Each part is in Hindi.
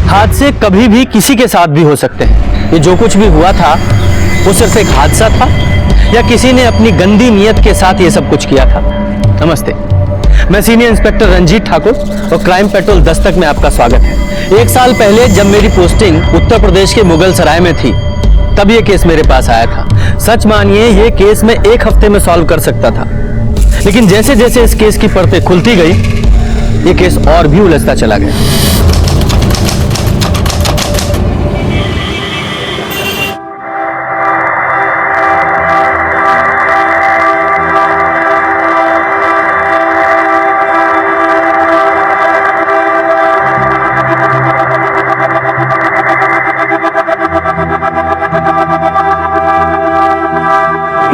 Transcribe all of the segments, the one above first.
हादसे कभी भी किसी के साथ भी हो सकते हैं। ये जो कुछ भी हुआ था वो सिर्फ एक हादसा था या किसी ने अपनी गंदी नीयत के साथ ये सब कुछ किया था। नमस्ते, मैं सीनियर इंस्पेक्टर रंजीत ठाकुर और क्राइम पेट्रोल दस्तक में आपका स्वागत है। 1 साल पहले जब मेरी पोस्टिंग उत्तर प्रदेश के मुगल सराय में थी तब ये केस मेरे पास आया था। सच मानिए ये केस मैं 1 हफ्ते में सॉल्व कर सकता था, लेकिन जैसे जैसे इस केस की परतें खुलती गई ये केस और भी उलझता चला गया।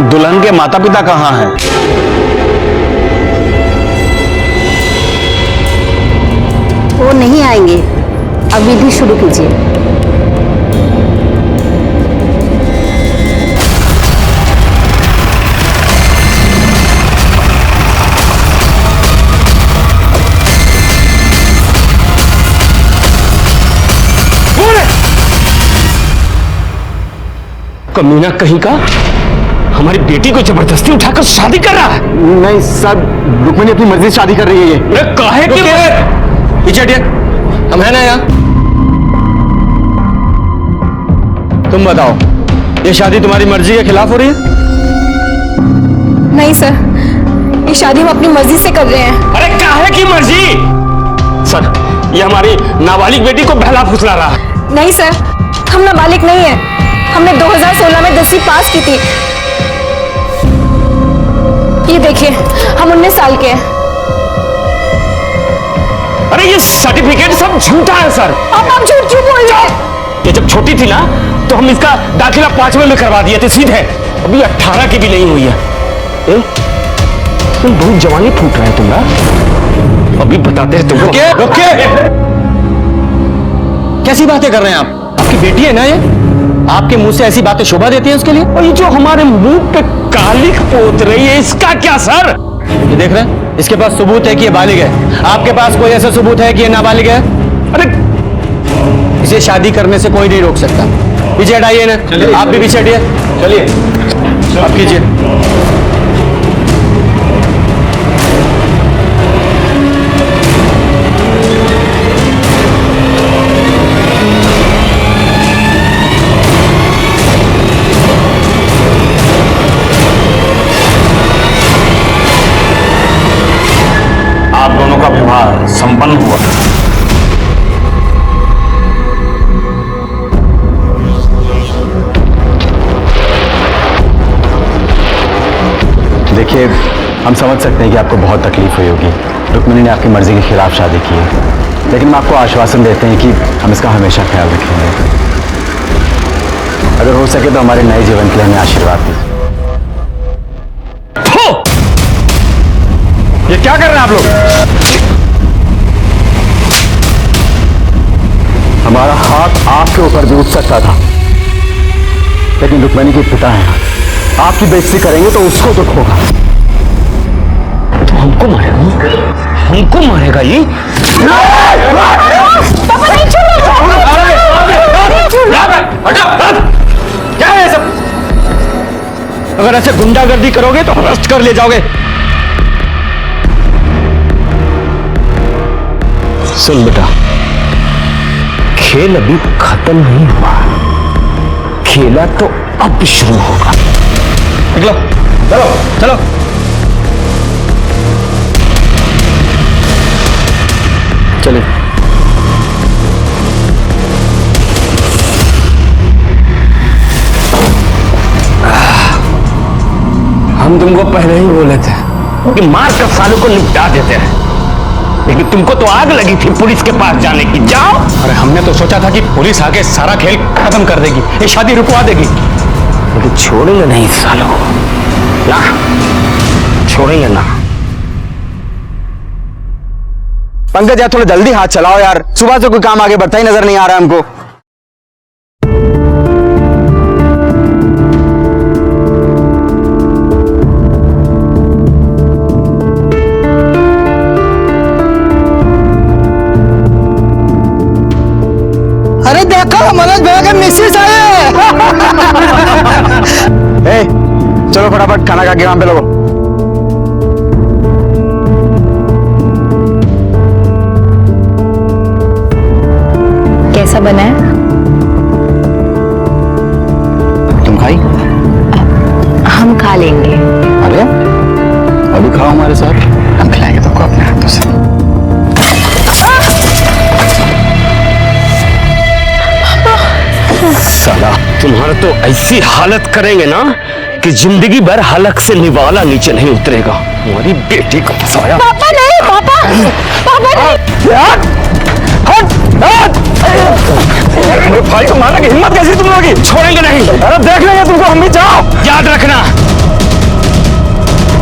दुल्हन के माता पिता कहाँ हैं? वो नहीं आएंगे, अब विधि शुरू कीजिए। कमीना कहीं का हमारी बेटी को जबरदस्ती उठाकर शादी कर रहा है। नहीं सर, रुक्मिणी अपनी मर्जी से शादी कर रही है। ये काहे की पीछे हटिए, हम है ना यहाँ। तुम बताओ, ये शादी तुम्हारी मर्जी के खिलाफ हो रही है? नहीं सर, ये शादी हम अपनी मर्जी से कर रहे हैं। अरे काहे की मर्जी? सर, ये हमारी नाबालिग बेटी को बहला फुसला रहा है। नहीं सर, हम नाबालिग नहीं है। हमने 2016 में 10वीं पास की थी। ये देखिए, हम 19 साल के हैं। अरे ये सर्टिफिकेट सब झूठा है सर। आप झूठ क्यों बोल रहे हैं? ये जब छोटी थी ना तो हम इसका दाखिला 5वें में करवा दिए थे सीधे। अभी 18 की भी नहीं हुई है। तुम बहुत जवानी फूट रहे हैं तुम्हारा। अभी बताते हैं तुमको। रुकिए, कैसी बातें कर रहे हैं आप? आपकी बेटी है ना ये? आपके मुंह से ऐसी बातें शोभा देती हैं उसके लिए? और ये जो हमारे मुंह पे कालिख पोत रही है इसका क्या सर? ये देख रहे हैं, इसके पास सबूत है कि ये बालिग है। आपके पास कोई ऐसा सबूत है कि ये नाबालिग है? अरे इसे शादी करने से कोई नहीं रोक सकता। पीछे हटाइए ना, आप भी पीछे हटिए। चलिए, आप कीजिए। आप दोनों का विवाह संपन्न हुआ। देखिए, हम समझ सकते हैं कि आपको बहुत तकलीफ हुई होगी। रुक्मिणी ने आपकी मर्जी के खिलाफ शादी की है, लेकिन हम आपको आश्वासन देते हैं कि हम इसका हमेशा ख्याल रखेंगे। अगर हो सके तो हमारे नए जीवन के लिए हमें आशीर्वाद दीजिए। ये क्या कर रहे हैं आप लोग? हमारा हाथ आपके ऊपर भी उठ सकता था, लेकिन रुक्मिणी के पिता हैं। आपकी बेइज्जती करेंगे तो उसको दुख होगा। तो हमको मारेगा? हमको मारेगा ये? पापा नहीं, छोड़ो। क्या है सब? अगर ऐसे गुंडागर्दी करोगे तो अरेस्ट कर ले जाओगे। सुन बेटा, खेल अभी खत्म नहीं हुआ, खेला तो अब शुरू होगा। निकलो, चलो चलो। चलिए। हम तुमको पहले ही बोले थे कि मार कर सालों को निपटा देते हैं, लेकिन तुमको तो आग लगी थी पुलिस के पास जाने की। जाओ। अरे हमने तो सोचा था कि पुलिस आके सारा खेल खत्म कर देगी, ये शादी रुकवा देगी, लेकिन छोड़ेंगे नहीं सालों ना, छोड़ेंगे ना। पंकज यार, थोड़ा जल्दी हाथ चलाओ यार, सुबह से कोई काम आगे बढ़ता ही नजर नहीं आ रहा हमको। चलो फटाफट खाना खा के वहां पे लोगो। कैसा बना है? तुम खाई? हम खा लेंगे। अरे अभी खाओ हमारे साथ, हम खिलाएंगे तुमको अपने हाथों से। साला तुम्हारा तो ऐसी हालत करेंगे ना कि जिंदगी भर हलक से निवाला नीचे नहीं उतरेगा। हमारी बेटी को फंसाया। पापा नहीं, पापा पापा नहीं। मेरे भाई को मारने की हिम्मत कैसी तुम लोगों की? छोड़ेंगे नहीं। अरे देख लेंगे तुमको, हम भी। जाओ, याद रखना।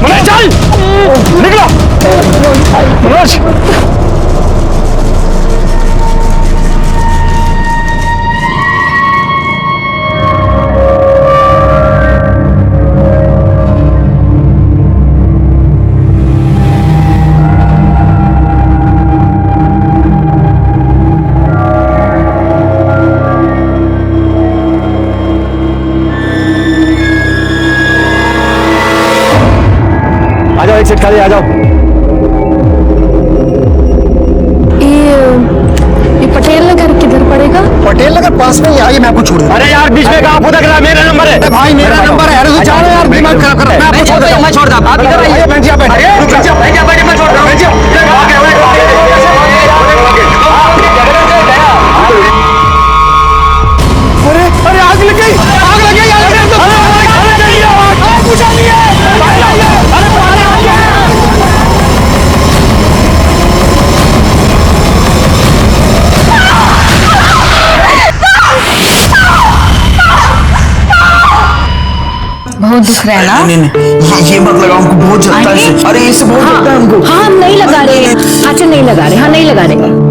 मनोज चल, निकलो। मनोज आ जाओ, एक सीट खाली, आ जाओ। ये पटेल नगर किधर पड़ेगा? पटेल नगर पास में ही आइए, मैं आपको छोड़ दूं। अरे यार बीच में कहाँ फुदक रहा है? मेरा नंबर है भाई, मेरा नंबर है। अरे जाओ यार, दिमाग खराब कर रहा है। मैं आपको छोड़ देता हूं। मैं छोड़ दूं। आप इधर आइए। बैठ जा, बैठ जा। मैं छोड़ रहा अरे आग लग गई, आग लग गई, आग लग गई। आग बुझा ली है। बहुत दुख रहा है ना? नहीं, ये मत लगाओ, हमको बहुत जलता है इससे। अरे इससे बहुत जलता है हमको। हाँ, हम नहीं लगा रहे हैं। अच्छा, नहीं लगा रहे। हाँ, नहीं लगा रहे।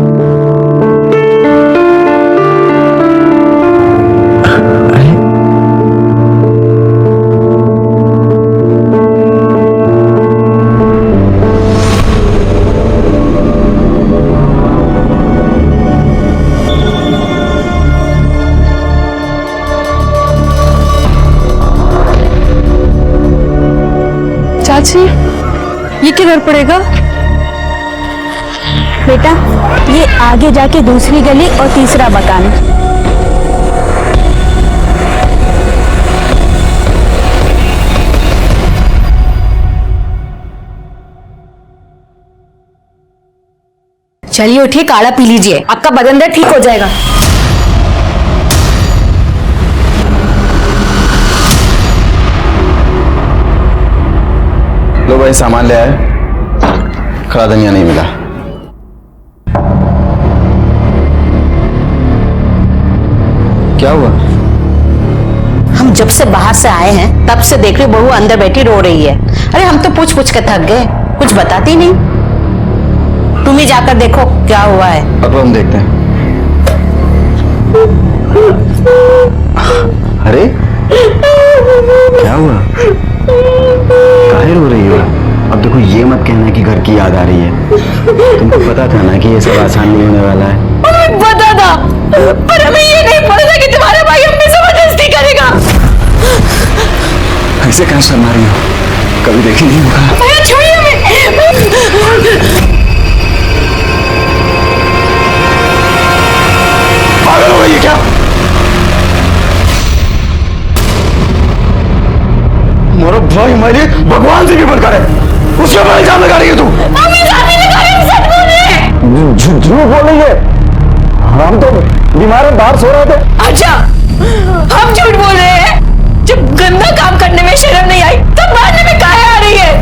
चाची, ये किधर पड़ेगा? बेटा, ये आगे जाके दूसरी गली और तीसरा मकान। चलिए उठिए, काढ़ा पी लीजिए, आपका बदन दर्द ठीक हो जाएगा। लो भाई, सामान ले आए। खड़ा धनिया नहीं मिला। क्या हुआ? हम जब से बाहर से आए हैं तब से देख रही बहू अंदर बैठी रो रही है। अरे हम तो पूछ पूछ के थक गए, कुछ बताती नहीं। तुम ही जाकर देखो क्या हुआ है। अब हम देखते हैं। अरे क्या हुआ? काहे रो रही हो? अब देखो, ये मत कहना कि घर की याद आ रही है। तुमको पता था ना कि ये सब आसान नहीं होने वाला है। हमें पता था, पर हमें ये नहीं पता था कि तुम्हारा भाई हम पे जबरदस्ती करेगा। ऐसे कहाँ शर्मा रही हो? कभी देखी नहीं होगा। भैया छोड़िए हमें। पागल हो गई है क्या? मोरो भाई मेरे भगवान से भी बढ़कर है, उसके ऊपर इल्जाम लगा रही है तू। हम इल्जाम नहीं लगा रहे, हम सच बोल रहे हैं। झूठ बोल रही है। हम तो बीमार हैं, बाहर सो रहे थे। अच्छा, हम झूठ बोल रहे हैं? जब गंदा काम करने में शर्म नहीं आई तब मारने में काहे आ रही है?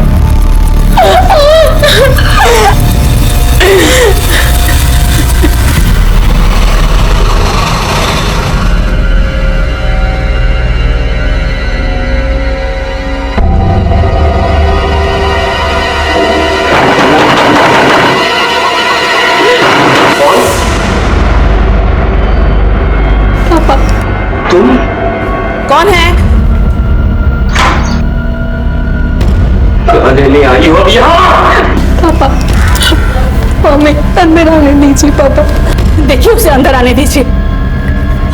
तुम कौन है? नहीं आई हो यहाँ? पापा, हमें अंदर आने दीजिए। पापा देखिए, उसे अंदर आने दीजिए।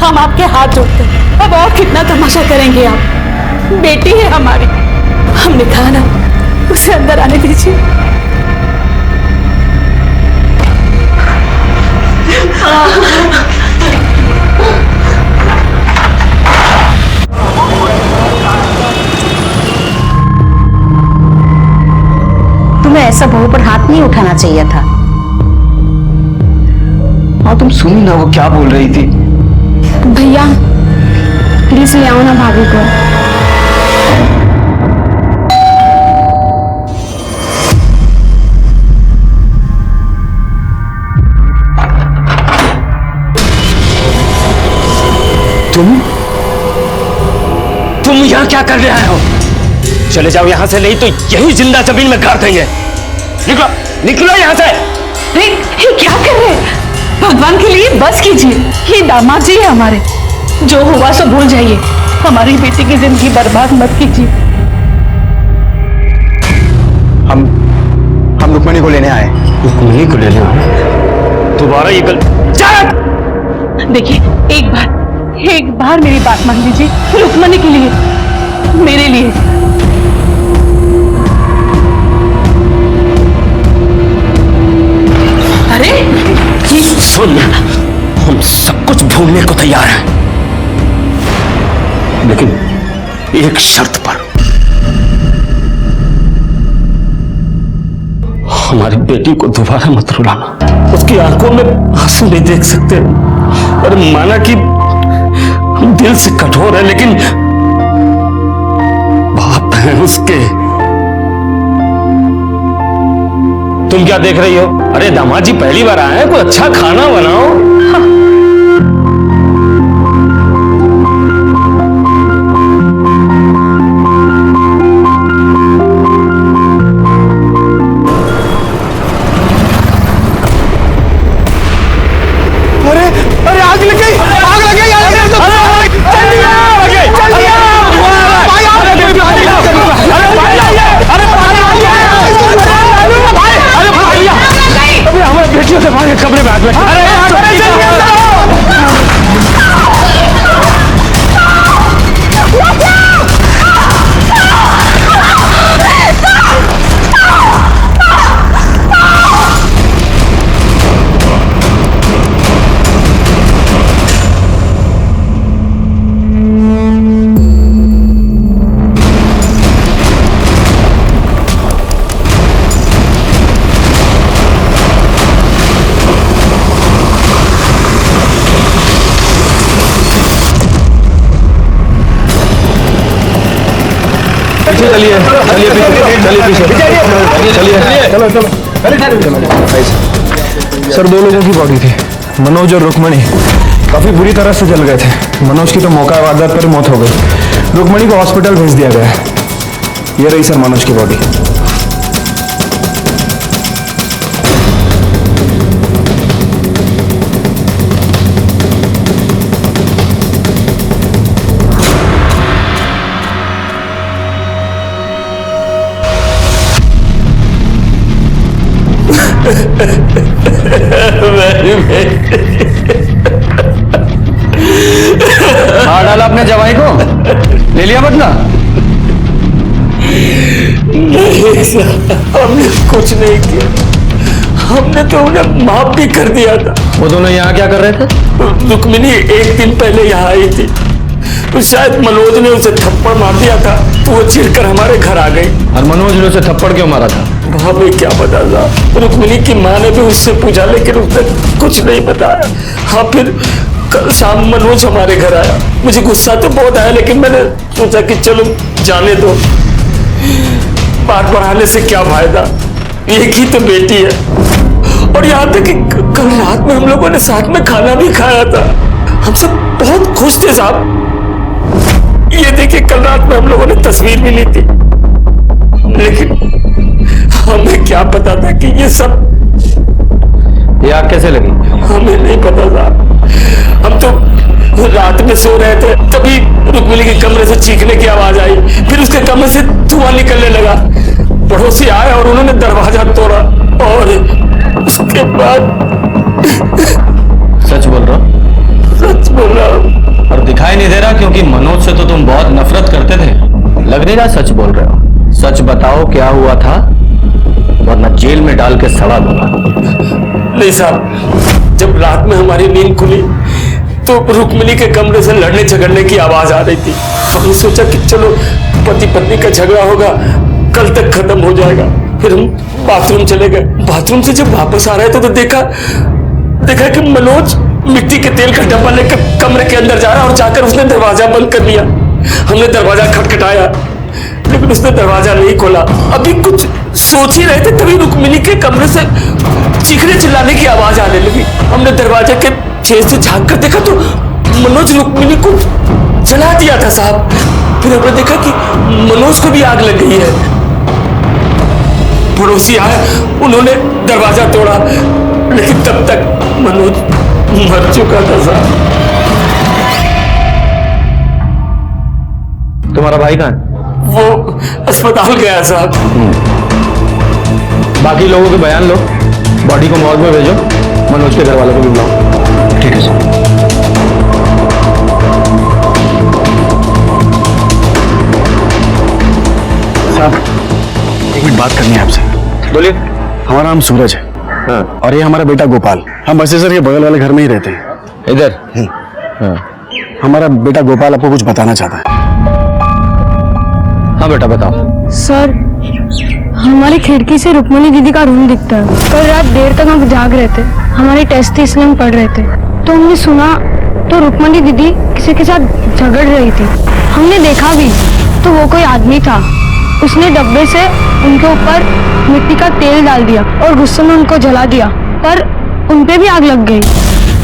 हम आपके हाथ जोड़ते हैं। अब और कितना तमाशा करेंगे आप? बेटी है हमारी, हमने कहा ना, उसे अंदर आने दीजिए। तुम्हें ऐसा बहू पर हाथ नहीं उठाना चाहिए था। हाँ तुम सुनी ना वो क्या बोल रही थी। भैया प्लीज ले आओ ना भाभी को। तुम यहां क्या कर रहे हो? चले जाओ यहां से, नहीं तो यही जिंदा जमीन में गाड़ देंगे। निकलो निकलो यहां से। ये क्या कर रहे हैं? भगवान के लिए बस कीजिए। ये दामाद जी है हमारे, जो हुआ सो भूल जाइए। हमारी बेटी की जिंदगी बर्बाद मत कीजिए। हम रुक्मिणी को लेने आए। रुक्मिणी को लेने आए? दोबारा ये गल देखिए, एक बार मेरी बात मान लीजिए। रुक्मिणी के लिए, मेरे लिए। अरे सुन, हम सब कुछ भूलने को तैयार हैं, लेकिन एक शर्त पर। हमारी बेटी को दोबारा मत रुलाना। उसकी आंखों में आंसू नहीं देख सकते। अरे माना कि हम दिल से कठोर है, लेकिन बाप है उसके। तुम क्या देख रही हो? अरे दामाद जी पहली बार आए हैं, कोई अच्छा खाना बनाओ। अरे आग लग गई, आग लग गई, आग लग गई। जल्दी आओ, जल्दी आओ। अरे हमारे बेटियों से भागे कमरे में आग लग गई। अरे जल्दी आओ। चलिए चलिए चलो चलो। सर 2 लोगों की बॉडी थी, मनोज और रुक्मिणी। काफी बुरी तरह से जल गए थे। मनोज की तो मौका वारदात पर मौत हो गई। रुक्मिणी को हॉस्पिटल भेज दिया गया। ये रही सर मनोज की बॉडी। मार डाला अपने जवाई को, ले लिया बदला। नहीं सर, हमने कुछ नहीं किया। हमने तो उन्हें माफ भी कर दिया था। वो दोनों यहाँ क्या कर रहे थे? रुक्मिणी 1 दिन पहले यहाँ आई थी, तो शायद मनोज ने उसे थप्पड़ मार दिया था, तो वो चिढ़कर हमारे घर आ गई। और मनोज ने उसे थप्पड़ क्यों मारा था? हमें क्या पता था। रुक्मिणी की माँ ने भी उससे पूछा, लेकिन उसने कुछ नहीं बताया। हाँ, फिर कल शाम मनोज हमारे घर आया। मुझे गुस्सा तो बहुत आया, लेकिन मैंने सोचा कि चलो जाने दो, बात बढ़ाने से क्या फायदा, एक ही तो बेटी है। और यहाँ तक कि कल रात में हम लोगों ने साथ में खाना भी खाया था। हम सब बहुत खुश थे साहब। ये देखिए, कल रात में हम लोगों ने तस्वीर भी ली थी, लेकिन हमें क्या पता था कि ये सब। ये आग कैसे लगी? हमें नहीं पता था। हम तो रात में सो रहे थे, तभी रुक्मिणी के कमरे से चीखने की आवाज आई। फिर उसके कमरे से धुआं निकलने लगा। पड़ोसी आए और उन्होंने दरवाजा तोड़ा, और उसके बाद। सच बोल रहा हूँ? सच बोल रहा हूँ। और दिखाई नहीं दे रहा, क्योंकि मनोज से तो तुम बहुत नफरत करते थे। लग नहीं रहा सच बोल रहे हो। सच बताओ क्या हुआ था, वरना जेल में डाल के सड़ा दूंगा। नहीं साहब, जब रात में हमारी नींद खुली तो रुक्मिणी के कमरे से लड़ने झगड़ने की आवाज आ रही थी। हमने सोचा कि चलो पति पत्नी का झगड़ा होगा, कल तक खत्म हो जाएगा। फिर हम बाथरूम चले गए। बाथरूम से जब वापस आ रहे थे तो देखा कि मनोज मिट्टी के तेल का डब्बा लेकर कमरे के अंदर जा रहा और जाकर उसने दरवाजा बंद कर लिया। हमने दरवाजा खटखटाया लेकिन उसने दरवाजा नहीं खोला। अभी कुछ सोच ही रहे थे तभी रुक्मिणी के कमरे से चीखने चिल्लाने की आवाज आने लगी। हमने दरवाजे के छेद से झांक कर देखा तो मनोज रुक्मिणी को जला दिया था साहब। फिर हमने देखा कि मनोज को भी आग लग गई है। पड़ोसी आए, उन्होंने दरवाजा तोड़ा लेकिन तब तक मनोज मर चुका था साहब। तुम्हारा भाई कहाँ है? वो अस्पताल गया साहब। बाकी लोगों के बयान लो, बॉडी को मॉर्ग में भेजो, मनोज के घर वालों को भी बुलाओ। ठीक है सर। साहब एक मिनट बात करनी है आपसे। बोलिए। हमारा नाम सूरज है। हाँ। और ये हमारा बेटा गोपाल। हम बस सर ये बगल वाले घर में ही रहते हैं। इधर। हाँ। हमारा बेटा गोपाल आपको कुछ बताना चाहता है। हाँ बेटा बताओ। सर हमारी खिड़की से रुक्मिणी दीदी का रूम दिखता है। कल रात देर तक हम जाग रहे थे, हमारी टेस्ट थी इसलिए हम पढ़ रहे थे, तो हमने सुना तो रुक्मिणी दीदी किसी के साथ झगड़ रही थी। हमने देखा भी तो वो कोई आदमी था, उसने डब्बे से उनके ऊपर मिट्टी का तेल डाल दिया और गुस्से में उनको जला दिया, पर उनपे भी आग लग गई।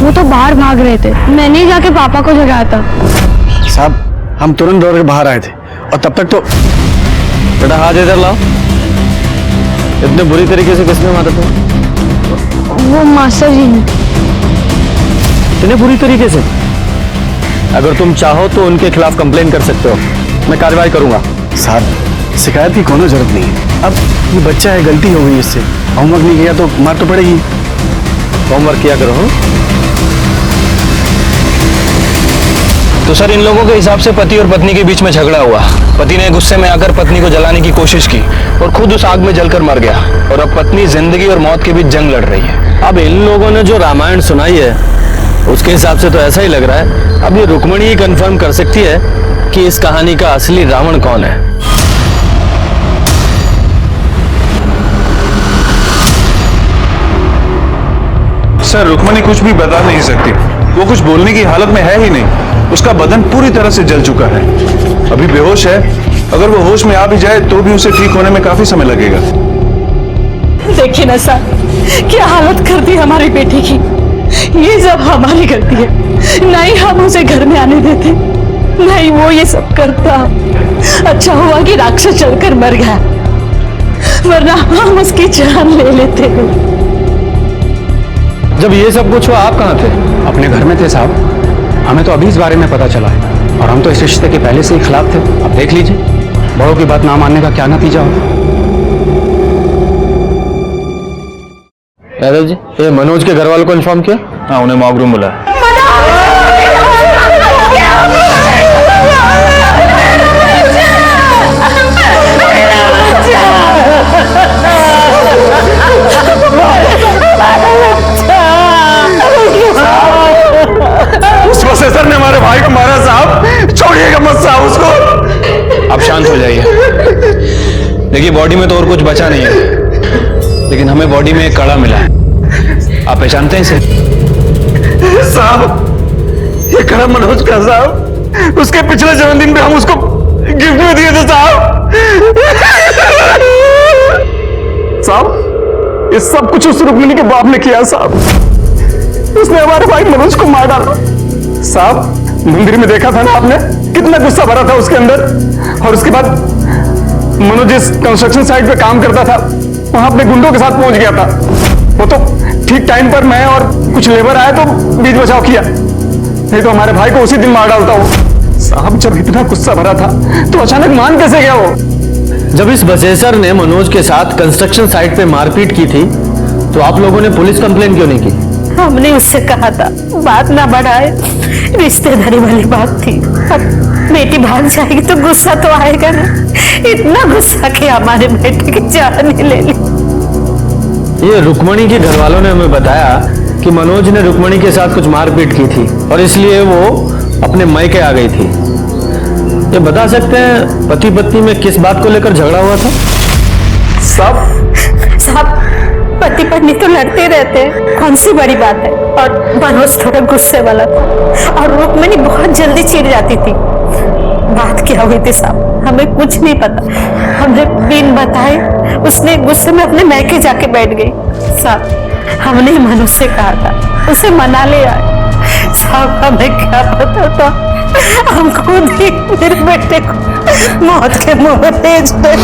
वो तो बाहर भाग रहे थे, मैंने ही जाके पापा को जगाया था। साहब हम तुरंत दौड़ के बाहर आए थे और तब तक तो बेटा हाथ इधर लाओ। इतने बुरी तरीके से किसने मारा तुम्हें? वो मास्टर जी ने। इतने बुरी तरीके से? अगर तुम चाहो तो उनके खिलाफ कंप्लेन कर सकते हो, मैं कार्रवाई करूंगा। साहब शिकायत की कोनो जरूरत नहीं है। अब ये बच्चा है, गलती हो गई इससे, होमवर्क नहीं किया तो मार तो पड़ेगी। होमवर्क किया करो। हाँ? तो सर इन लोगों के हिसाब से पति और पत्नी के बीच में झगड़ा हुआ। पति ने गुस्से में आकर पत्नी को जलाने की कोशिश की और खुद उस आग में जलकर मर गया, और अब पत्नी जिंदगी और मौत के बीच जंग लड़ रही है। अब इन लोगों ने जो रामायण सुनाई है उसके हिसाब से तो ऐसा ही लग रहा है। अब ये रुक्मिणी ही कंफर्म कर सकती है कि इस कहानी का असली रावण कौन है। सर रुक्मिणी कुछ भी बता नहीं सकती, वो कुछ बोलने की हालत में है ही नहीं। उसका बदन पूरी तरह से जल चुका है, अभी बेहोश है। अगर वो होश में आ भी जाए तो भी उसे ठीक होने में काफी समय लगेगा। देखिए ना सर, क्या हालत कर दी हमारी बेटी की। ये सब हमारी गलती है, नहीं हम उसे घर में आने देते, नहीं वो ये सब करता। अच्छा हुआ कि राक्षस चलकर मर गया, वरना हम उसकी जान ले लेते। जब ये सब कुछ हुआ आप कहाँ थे? अपने घर में थे साहब, हमें तो अभी इस बारे में पता चला है और हम तो इस रिश्ते के पहले से ही खिलाफ थे। अब देख लीजिए बड़ों की बात ना मानने का क्या नतीजा हो। यादव जी, ये मनोज के घर वालों को इन्फॉर्म किया? हाँ उन्हें मॉक रूम बुलाया। उस प्रोफेसर ने हमारे भाई को मारा साहब, छोड़िएगा मत साहब उसको। आप शांत हो जाइए। देखिए बॉडी में तो और कुछ बचा नहीं है, लेकिन हमें बॉडी में एक कड़ा मिला है। आप पहचानते हैं इसे? साहब ये कड़ा मनोज का साहब, उसके पिछले जन्मदिन पे हम उसको गिफ्ट में दिए थे साहब। साहब ये सब कुछ उस रुक्मिणी के बाप ने किया साहब, उसने हमारे भाई मनोज को मार डाला साहब। मंदिर में देखा था ना आपने, कितना गुस्सा भरा था उसके अंदर। और उसके बाद मनोज जिस कंस्ट्रक्शन साइट पे काम करता था वहां अपने गुंडों के साथ पहुंच गया था। वो तो ठीक टाइम पर मैं और कुछ लेबर आए तो बीच बचाव किया, नहीं तो हमारे भाई को उसी दिन मार डालता वो साहब। जब इतना गुस्सा भरा था तो अचानक मान कैसे गया वो? जब इस बसेसर ने मनोज के साथ कंस्ट्रक्शन साइट पे मारपीट की थी तो आप लोगों ने पुलिस कंप्लेन क्यों नहीं की? हमने उससे कहा था बात ना बढ़ाए, रिश्तेदारी वाली बात थी। अब बेटी भाग जाएगी तो गुस्सा तो आएगा ना। इतना गुस्सा कि हमारे बेटे की जान ही ले ली। ये रुक्मणी के घर वालों ने हमें बताया कि मनोज ने रुक्मणी के साथ कुछ मारपीट की थी और इसलिए वो अपने मायके आ गई थी। ये बता सकते हैं पति पत्नी में किस बात को लेकर झगड़ा हुआ था? साहब पति पत्नी तो लड़ते रहते हैं, कौन सी बड़ी बात है। और मनोज थोड़ा गुस्से वाला था और रुक्मणी बहुत जल्दी चिढ़ जाती थी। बात क्या हुई थी साहब, हमें कुछ नहीं पता। हमने बिन बताए उसने गुस्से में अपने मैके जाके बैठ गई। साहब हमने मनोज से कहा था उसे मना ले आए। साहब हमें क्या पता था, हम खुद ही मेरे बेटे को मौत के मुंह में भेज दे।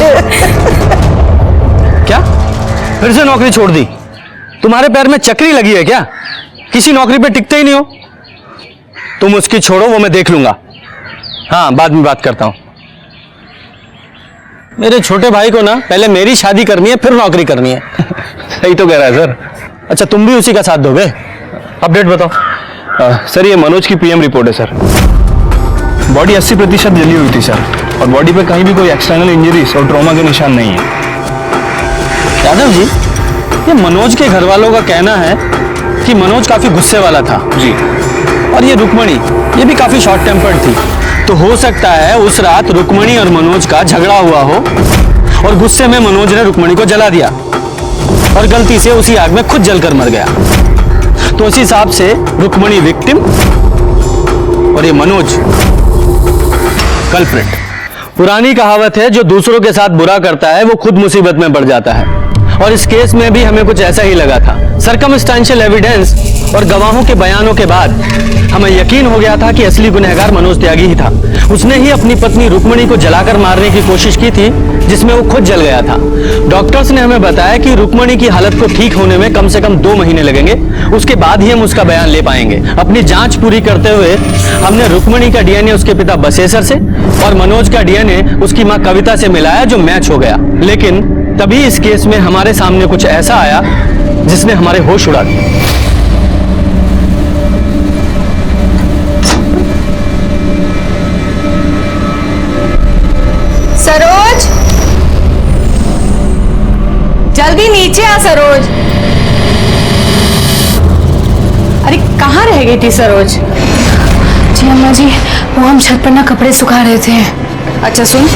क्या फिर से नौकरी छोड़ दी? तुम्हारे पैर में चक्री लगी है क्या? किसी नौकरी पे टिकते ही नहीं हो। तुम उसकी छोड़ो, वो मैं देख लूंगा। हाँ, बाद में बात करता हूं। मेरे छोटे भाई को ना पहले मेरी शादी करनी है फिर नौकरी करनी है। सही तो कह रहा है सर। अच्छा, तुम भी उसी का साथ दोगे? अपडेट बताओ। सर ये मनोज की पीएम रिपोर्ट है सर। बॉडी 80% जली हुई थी सर, और बॉडी पे कहीं भी कोई एक्सटर्नल इंजरीज और ट्रॉमा के निशान नहीं है। यादव जी, ये मनोज के घर वालों का कहना है कि मनोज काफी गुस्से वाला था जी, और ये रुक्मणी ये भी काफी शॉर्ट टेम्पर्ड थी। तो हो सकता है उस रात रुक्मणी और मनोज का झगड़ा हुआ हो और गुस्से में मनोज ने रुक्मणी को जला दिया और गलती से उसी आग में खुद जलकर मर गया। तो उस हिसाब से रुक्मणी विक्टिम और ये मनोज कल्प्रिट। पुरानी कहावत है, जो दूसरों के साथ बुरा करता है वो खुद मुसीबत में पड़ जाता है, और इस केस में भी हमें कुछ ऐसा ही लगा था। सर्कमस्टेंशियल एविडेंस और गवाहों के बयानों के बाद हमें यकीन हो गया था कि असली गुनहगार मनोज त्यागी ही था। उसने ही अपनी पत्नी रुक्मणी को जलाकर मारने की कोशिश की थी, जिसमें वो खुद जल गया था। डॉक्टर्स ने हमें बताया कि रुक्मणी की हालत को ठीक होने में कम से कम 2 महीने लगेंगे, उसके बाद ही हम उसका बयान ले पाएंगे। अपनी जांच पूरी करते हुए हमने रुक्मणी का डीएनए उसके पिता बसेसर से और मनोज का डीएनए उसकी मां कविता से मिलाया, जो मैच हो गया। लेकिन तभी इस केस में हमारे सामने कुछ ऐसा आया जिसने हमारे होश उड़ा दिए। सरोज, जल्दी नीचे आ सरोज। अरे कहाँ रह गई थी सरोज? जी अम्मा जी, वो हम छत पर ना कपड़े सुखा रहे थे। अच्छा सुन,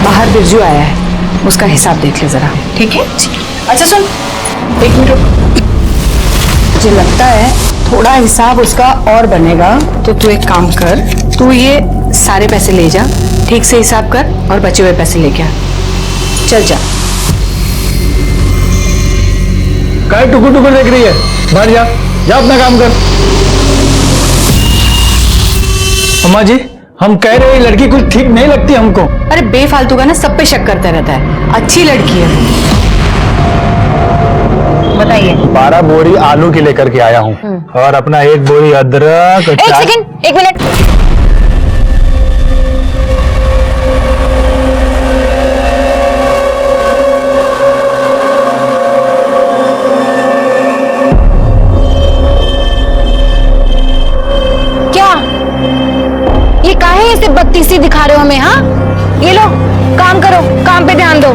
बाहर बिरजू आया है, उसका हिसाब देख ले जरा, ठीक है? अच्छा सुन, 1 मिनट रुक। मुझे लगता है थोड़ा हिसाब उसका और बनेगा, तो तू एक काम कर, तू ये सारे पैसे ले जा, ठीक से हिसाब कर और बचे हुए पैसे लेके आ। चल जा। काय टुकुर टुकुर देख रही है? बाहर जा, जा अपना काम कर। अम्मा जी, हम कह रहे हैं लड़की कुछ ठीक नहीं लगती हमको। अरे बेफालतू का ना सब पे शक करता रहता है। अच्छी लड़की है, बताइए। 12 बोरी आलू की लेकर के आया हूँ और अपना 1 बोरी अदरक। 1 सेकंड, 1 मिनट। ये काहे ऐसे बत्तीसी दिखा रहे हो हमें? हाँ, ये लो, काम करो, काम पे ध्यान दो।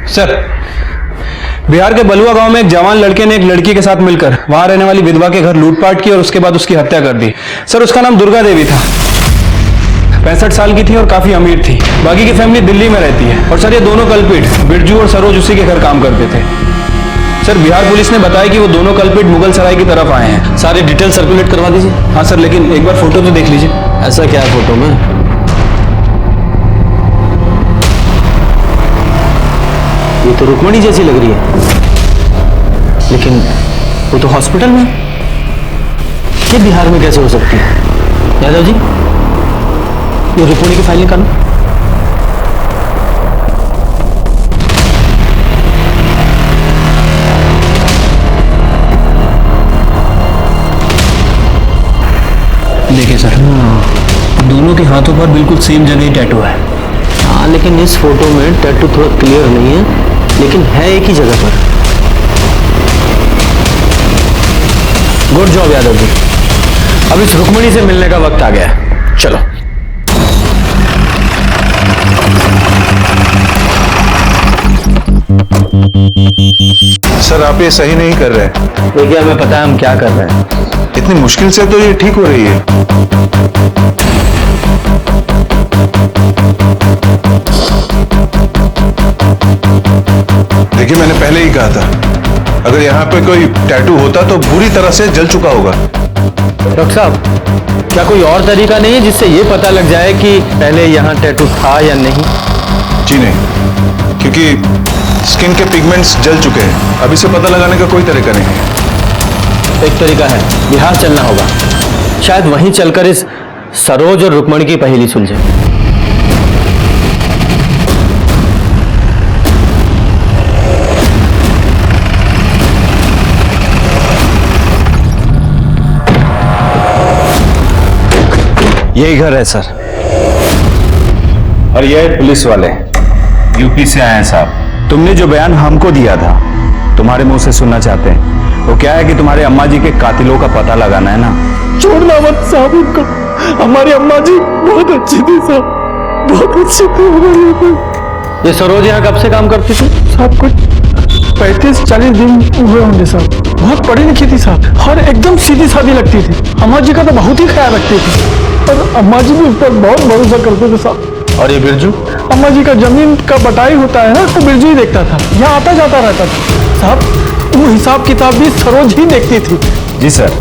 सर, बिहार के बलुआ गांव में एक जवान लड़के ने एक लड़की के साथ मिलकर वहां रहने वाली विधवा के घर लूटपाट की और उसके बाद उसकी हत्या कर दी। सर, उसका नाम दुर्गा देवी था, 65 साल की थी और काफी अमीर थी। बाकी की फैमिली दिल्ली में रहती है। और सर, ये दोनों कल्पिट बिरजू और सरोज उसी के घर काम करते थे। सर, बिहार पुलिस ने बताया कि वो दोनों कल्पिट मुगल सराय की तरफ आए हैं। सारे डिटेल सर्कुलेट करवा दीजिए। हाँ सर, लेकिन एक बार फोटो तो देख लीजिए। ऐसा क्या है फोटो में? ये तो रुक्मणी जैसी लग रही है, लेकिन वो तो हॉस्पिटल में। ये बिहार में कैसे हो सकती है? यादव जी, ये रुक्मणी की फाइल निकालो। देखिए सर, दोनों के हाथों पर बिल्कुल सेम जगह टैटू है। हाँ, हाँ, लेकिन इस फोटो में टैटू थोड़ा क्लियर नहीं है, लेकिन है एक ही जगह पर। Good job Yadav ji. अब इस रुक्मणी से मिलने का वक्त आ गया है, चलो। सर आप ये सही नहीं कर रहे। देखिए, हमें पता है हम क्या कर रहे हैं। इतनी मुश्किल से तो ये ठीक हो रही है। देखिए, मैंने पहले ही कहा था, अगर यहाँ पे कोई टैटू होता तो बुरी तरह से जल चुका होगा। डॉक्टर साहब, क्या कोई और तरीका नहीं है जिससे ये पता लग जाए कि पहले यहाँ टैटू था या नहीं? जी नहीं, क्योंकि स्किन के पिगमेंट्स जल चुके हैं। अब इसे पता लगाने का कोई तरीका नहीं है। एक तरीका है, बिहार चलना होगा। शायद वहीं चलकर इस सरोज और रुक्मणी की पहेली सुलझे। यही घर है सर। और ये पुलिस वाले यूपी से आए हैं साहब। तुमने जो बयान हमको दिया था, तुम्हारे मुंह से सुनना चाहते हैं। वो क्या है कि तुम्हारे अम्मा जी के कातिलों का पता लगाना है ना। छोड़ना मत साहब उनको। हमारी अम्मा जी बहुत अच्छी थी साहब, बहुत अच्छी थी हमारी अम्मा। ये सरोज यहाँ कब से काम करती थी? साहब कुछ 35-40 दिन हुए होंगे साहब। बहुत पढ़ी लिखी थी साहब और एकदम सीधी सादी लगती थी। अम्मा जी का तो बहुत ही ख्याल रखती थी और अम्मा जी भी उस पर बहुत भरोसा करते थे साहब। और ये बिरजू? अम्मा जी का जमीन का बटाई होता है ना, तो बिरजू ही देखता था, यहाँ आता जाता रहता था साहब। वो हिसाब किताब भी सरोज ही देखती थी। जी सर,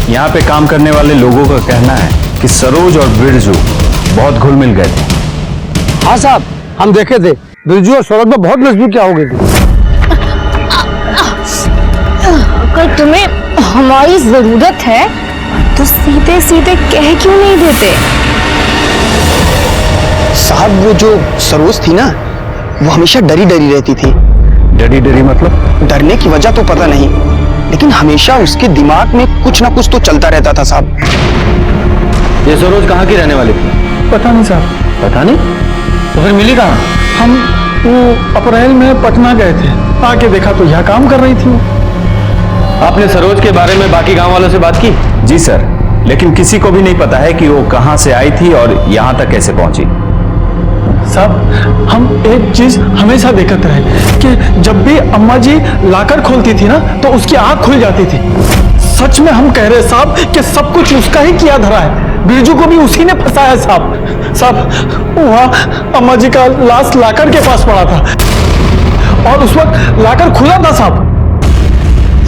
यहाँ पे काम करने वाले लोगों का कहना है कि सरोज और बिरजू बहुत घुल मिल गए थे। हाँ साहब, हम देखे थे बिरजू और सरोज में बहुत नजदीकी हो गई थी। अगर तुम्हें हमारी जरूरत है तो सीधे सीधे कह क्यों नहीं देते? साहब वो जो सरोज थी ना, वो हमेशा डरी डरी रहती थी। डरी डरी मतलब? डरने की वजह तो पता नहीं, लेकिन हमेशा उसके दिमाग में कुछ ना कुछ तो चलता रहता था साहब। ये सरोज कहाँ की रहने वाली थी? पता नहीं साहब। पता नहीं? तो फिर मिली कहाँ? हम वो अप्रैल में पटना गए थे, आके देखा तो यहाँ काम कर रही थी वो। आपने सरोज के बारे में बाकी गांव वालों से बात की? जी सर, लेकिन किसी को भी नहीं पता है कि वो कहाँ से आई थी और यहाँ तक कैसे पहुंची। साहब, हम एक चीज हमेशा देखते रहे कि जब भी अम्मा जी लाकर खोलती थी ना, तो उसकी आंख खुल जाती थी। सच में हम कह रहे साहब कि सब कुछ उसका ही किया धरा है। बिरजू को भी उसी ने फंसाया साहब। साहब, वहाँ अम्मा जी का लाश लाकर के पास पड़ा था और उस वक्त लाकर खुला था साहब।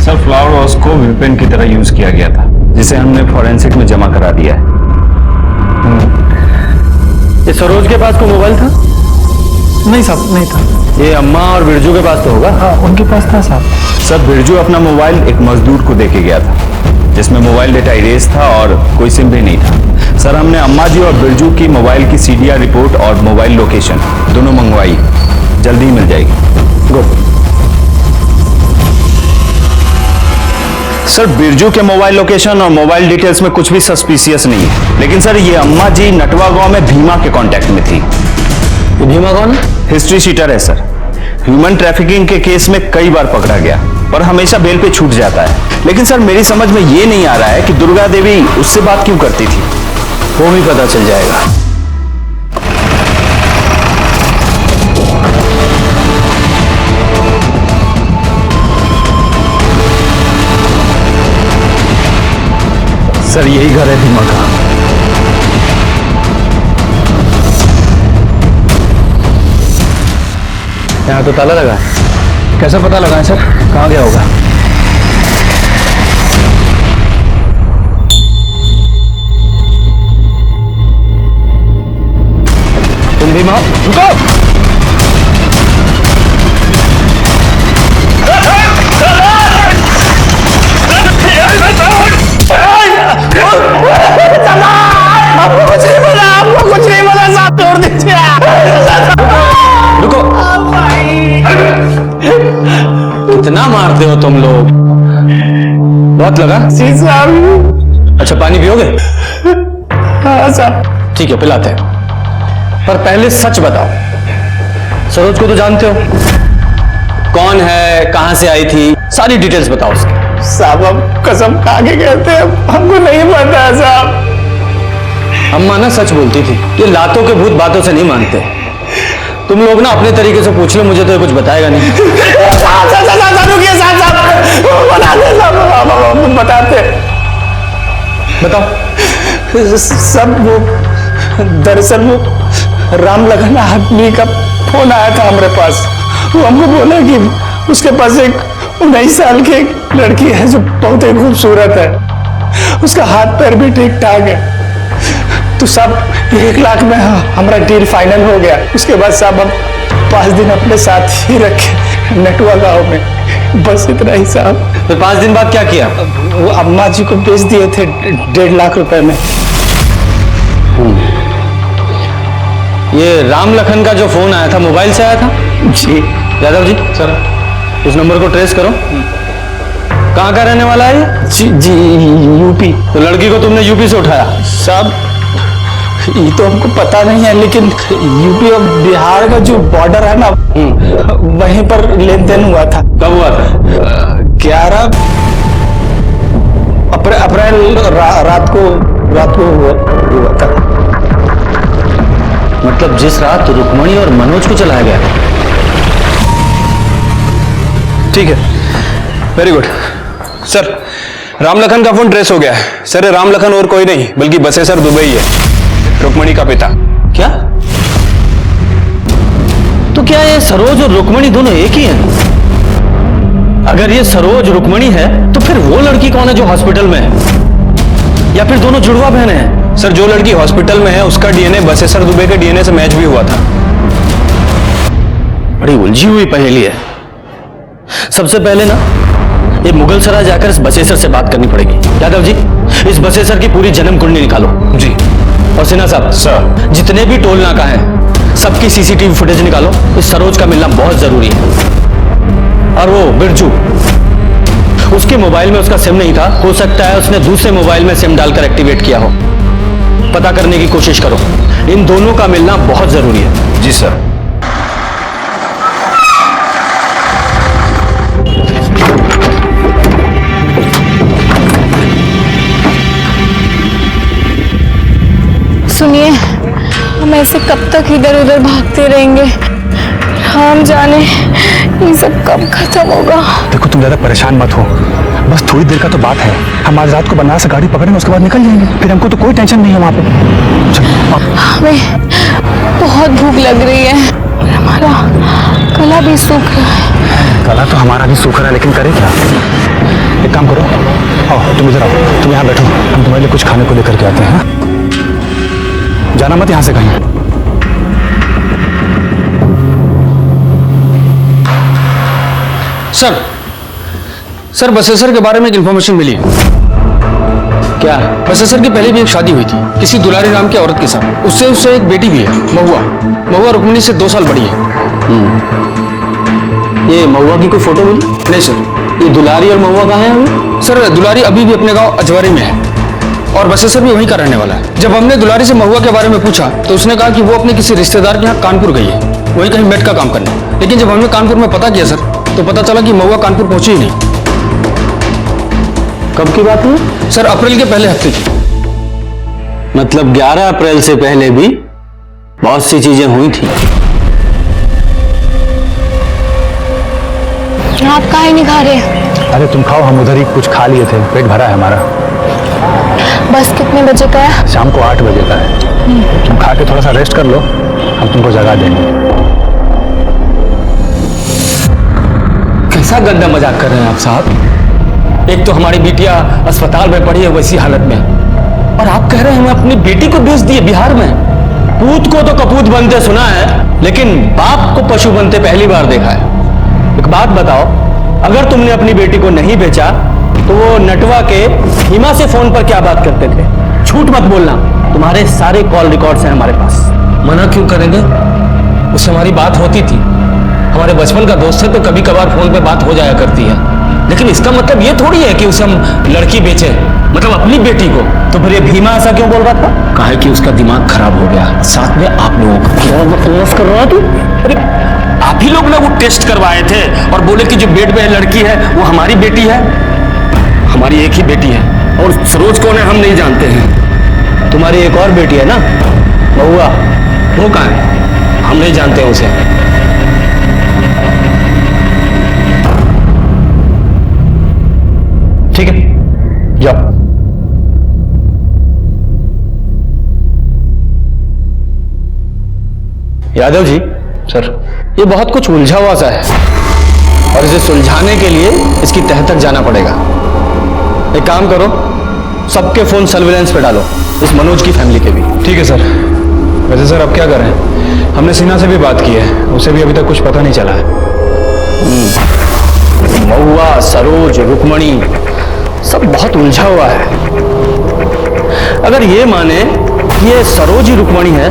सर, फ्लावर वॉश को वेपन की तरह यूज किया गया था, जिसे हमने फॉरेंसिक में जमा करा दिया है। ये सरोज के पास कोई मोबाइल था? नहीं साहब, नहीं था। ये अम्मा और बिरजू के पास तो होगा? हाँ, उनके पास था साहब। सर, बिरजू अपना मोबाइल एक मजदूर को देके गया था, जिसमें मोबाइल डेटा इरेज था और कोई सिम भी नहीं था। सर, हमने अम्मा जी और बिरजू की मोबाइल की सीडीआर रिपोर्ट और मोबाइल लोकेशन दोनों मंगवाई, जल्दी ही मिल जाएगी। गुड। सर, बिरजू के मोबाइल लोकेशन और मोबाइल डिटेल्स में कुछ भी सस्पिशियस नहीं है, लेकिन सर ये अम्मा जी नटवा गांव में भीमा के कांटेक्ट में थी। ये भीमा कौन है? हिस्ट्री शीटर है सर। ह्यूमन ट्रैफिकिंग के केस में कई बार पकड़ा गया, पर हमेशा बेल पे छूट जाता है। लेकिन सर, मेरी समझ में ये नहीं आ रहा है कि दुर्गा देवी उससे बात क्यों करती थी। वो भी पता चल जाएगा। सर, यही घर है भीमा का। यहाँ तो ताला लगा है। कैसे पता लगा है सर? कहाँ गया होगा? तुम भी माँ रुको। रुको। कितना मारते हो तुम लोग? बहुत लगा? अच्छा, पानी पियोगे? हाँ साहब। ठीक है, पिलाते हैं, पर पहले सच बताओ, सरोज को तो जानते हो, कौन है, कहां से आई थी, सारी डिटेल्स बताओ उसकी। साहब हम कसम खा के कहते हैं, हमको नहीं पता है साहब। अम्मा ना सच बोलती थी, ये लातों के भूत बातों से नहीं मानते। तुम लोग ना अपने तरीके से पूछ लो, मुझे तो ये कुछ बताएगा नहीं। बताते बताओ। सब वो दरअसल वो राम लखन आदमी का फोन आया था हमारे पास। वो हमको बोला कि उसके पास एक 19 साल की एक लड़की है जो बहुत ही खूबसूरत है, उसका हाथ पैर भी ठीक ठाक है। तो सब 1 लाख में हमारा डील फाइनल हो गया। उसके बाद साहब हम 5 दिन अपने साथ ही रखे नटुआ गांव में, बस इतना ही साहब। फिर 5 दिन बाद क्या किया? वो अम्मा जी को बेच दिए थे 1.5 लाख रुपए में। ये राम लखन का जो फोन आया था मोबाइल से आया था? जी यादव जी सर, इस नंबर को ट्रेस करो। कहाँ का रहने वाला है ये? जी यूपी। तो लड़की को तुमने यूपी से उठाया? साहब ये तो हमको पता नहीं है, लेकिन यूपी और बिहार का जो बॉर्डर है ना, वहीं पर लेन देन हुआ था। कब हुआ था? 11 अप्रैल रात को हुआ था। मतलब जिस रात रुक्मणी और मनोज को चलाया गया। ठीक है, very good sir. Ram Lakhan का फोन ट्रेस हो गया है सर। ये राम लखन और कोई नहीं बल्कि बसेसर दुबई है, रुक्मणी का पिता। क्या? तो क्या ये सरोज और रुक्मणी दोनों एक ही हैं? अगर ये सरोज रुक्मणी है तो फिर वो लड़की कौन है जो हॉस्पिटल में है? या फिर दोनों जुड़वा बहनें हैं? सर जो लड़की हॉस्पिटल में है उसका डीएनए बसेसर दुबे के डीएनए से मैच भी हुआ था। बड़ी उलझी हुई पहेली है। सबसे पहले ना ये मुगल सराय जाकर इस बसेसर से बात करनी पड़ेगी। यादव जी इस बसेसर की पूरी जन्म कुंडली निकालो। जी। और सिन्हा साहब सर, जितने भी टोल नाका हैं सबकी सीसीटीवी फुटेज निकालो। इस सरोज का मिलना बहुत जरूरी है। और वो बिरजू, उसके मोबाइल में उसका सिम नहीं था, हो सकता है उसने दूसरे मोबाइल में सिम डालकर एक्टिवेट किया हो। पता करने की कोशिश करो। इन दोनों का मिलना बहुत जरूरी है। जी सर। सुनिए, हम ऐसे कब तक इधर उधर भागते रहेंगे? हम जाने ये सब कब खत्म होगा। देखो तुम ज्यादा परेशान मत हो, बस थोड़ी देर का तो बात है। हम आज रात को बनारस से गाड़ी पकड़ेंगे, उसके बाद निकल जाएंगे। फिर हमको तो कोई टेंशन नहीं है वहां पे। चलो हमें बहुत भूख लग रही है और हमारा गला भी सूख रहा है। गला तो हमारा भी सूख रहा है, लेकिन करें क्या? एक काम करो, आओ तुम इधर आओ, तुम यहाँ बैठो, हम तुम्हारे लिए कुछ खाने को लेकर के आते हैं। हाँ? जाना मत यहाँ से कहीं। सर बसेसर के बारे में एक इंफॉर्मेशन मिली है। क्या? बसेसर की पहले भी एक शादी हुई थी किसी दुलारी नाम की औरत के साथ। उससे एक बेटी भी है, महुआ रुक्मिणी से 2 साल बड़ी है। ये महुआ की कोई फोटो मिली? नहीं सर। ये दुलारी और महुआ कहाँ है अभी? सर दुलारी अभी भी अपने गांव अजवारी में है और बसेसर भी वहीं का रहने वाला है। जब हमने दुलारी से महुआ के बारे में पूछा तो उसने कहा कि वो अपने किसी रिश्तेदार के यहाँ कानपुर गई है, वहीं कहीं मेट का काम करने। लेकिन जब हमने कानपुर में पता किया सर, तो पता चला कि महुआ कानपुर पहुंची ही नहीं। कब की बात है? सर अप्रैल के पहले हफ्ते की। मतलब 11 अप्रैल से पहले भी बहुत सी चीजें हुई थी। आप काहे नहीं खा रहे? अरे तुम खाओ, हम उधर ही कुछ खा लिए थे, पेट भरा है हमारा। बस कितने बजे का है? शाम को 8 बजे का है। तुम खा के थोड़ा सा रेस्ट कर लो, हम तुमको जगा देंगे। कैसा गंदा मजाक कर रहे हैं आप साहब? एक तो हमारी बिटिया अस्पताल में पड़ी है वैसी हालत में, और आप कह रहे हैं हमें अपनी बेटी को बेच दिए बिहार में। पूत को तो कपूत बनते सुना है, लेकिन बाप को पशु बनते पहली बार देखा है। एक बात बताओ, अगर तुमने अपनी बेटी को नहीं बेचा तो वो नटवा के हिमा से फोन पर क्या बात करते थे? झूठ मत बोलना, तुम्हारे सारे कॉल रिकॉर्ड्स हैं हमारे पास। मना क्यों करेंगे? उससे हमारी बात होती थी, हमारे बचपन का दोस्त है, तो कभी कभार फोन पे बात हो जाया करती है। लेकिन इसका मतलब ये थोड़ी है कि उसे हम लड़की बेचे, मतलब अपनी बेटी को। तो फिर ये भीमा ऐसा क्यों बोल रहा था? कहा है कि उसका दिमाग खराब हो गया, साथ में आप लोगों का। कर रहा तू? अरे भी लोग ना वो टेस्ट करवाए थे और बोले कि जो बेड पे लड़की है वो हमारी बेटी है। हमारी एक ही बेटी है और सरोज कौन है हम नहीं जानते हैं। तुम्हारी एक और बेटी है ना, महुआ? वो कहाँ है? हम नहीं जानते हैं उसे। ठीक है, जाओ। यादव जी, सर, ये बहुत कुछ उलझा हुआ सा है और इसे सुलझाने के लिए इसकी तह तक जाना पड़ेगा। एक काम करो, सबके फोन सर्विलेंस पे डालो, इस मनोज की फैमिली के भी। ठीक है सर। वैसे सर अब क्या करें, हमने सीना से भी बात की है, उसे भी अभी तक कुछ पता नहीं चला है। महुआ, सरोज, रुक्मणी सब बहुत उलझा हुआ है। अगर ये माने कि ये सरोज ही रुक्मणी है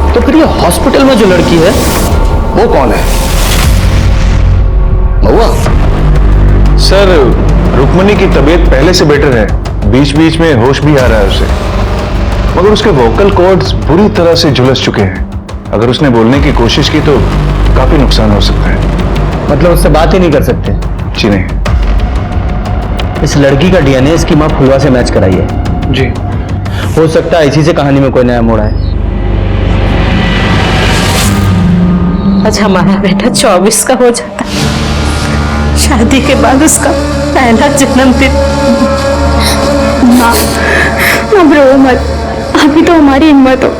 तो फिर ये हॉस्पिटल में जो लड़की है वो कौन है? महुआ? सर, रुक्मणी की तबीयत पहले से बेटर है, बीच बीच में होश भी आ रहा है उसे, मगर उसके वोकल कॉर्ड्स बुरी तरह से झुलस चुके हैं। अगर उसने बोलने की कोशिश की तो काफी नुकसान हो सकता है। मतलब उससे बात ही नहीं कर सकते? जी नहीं। इस लड़की का डीएनए इसकी मां फुलवा से मैच कराई है। जी। हो सकता है इसी से कहानी में कोई नया मोड़ आए। आज हमारा बेटा 24 का हो जाता, शादी के बाद उसका पहला जन्मदिन। माँ, अब रो मत, अभी तो हमारी हिम्मत हो।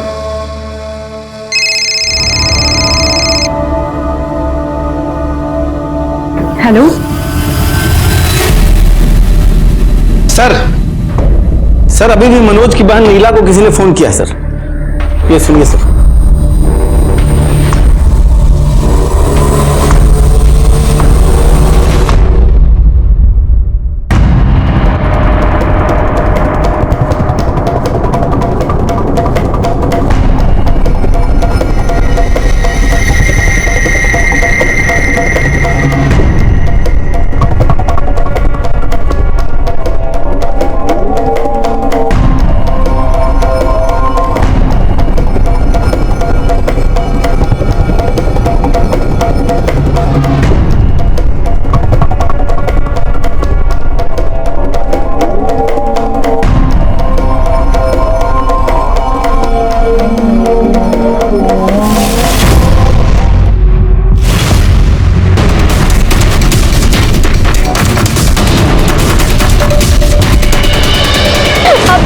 हेलो सर, अभी भी मनोज की बहन नीला को किसी ने फोन किया सर। ये सुनिए सर।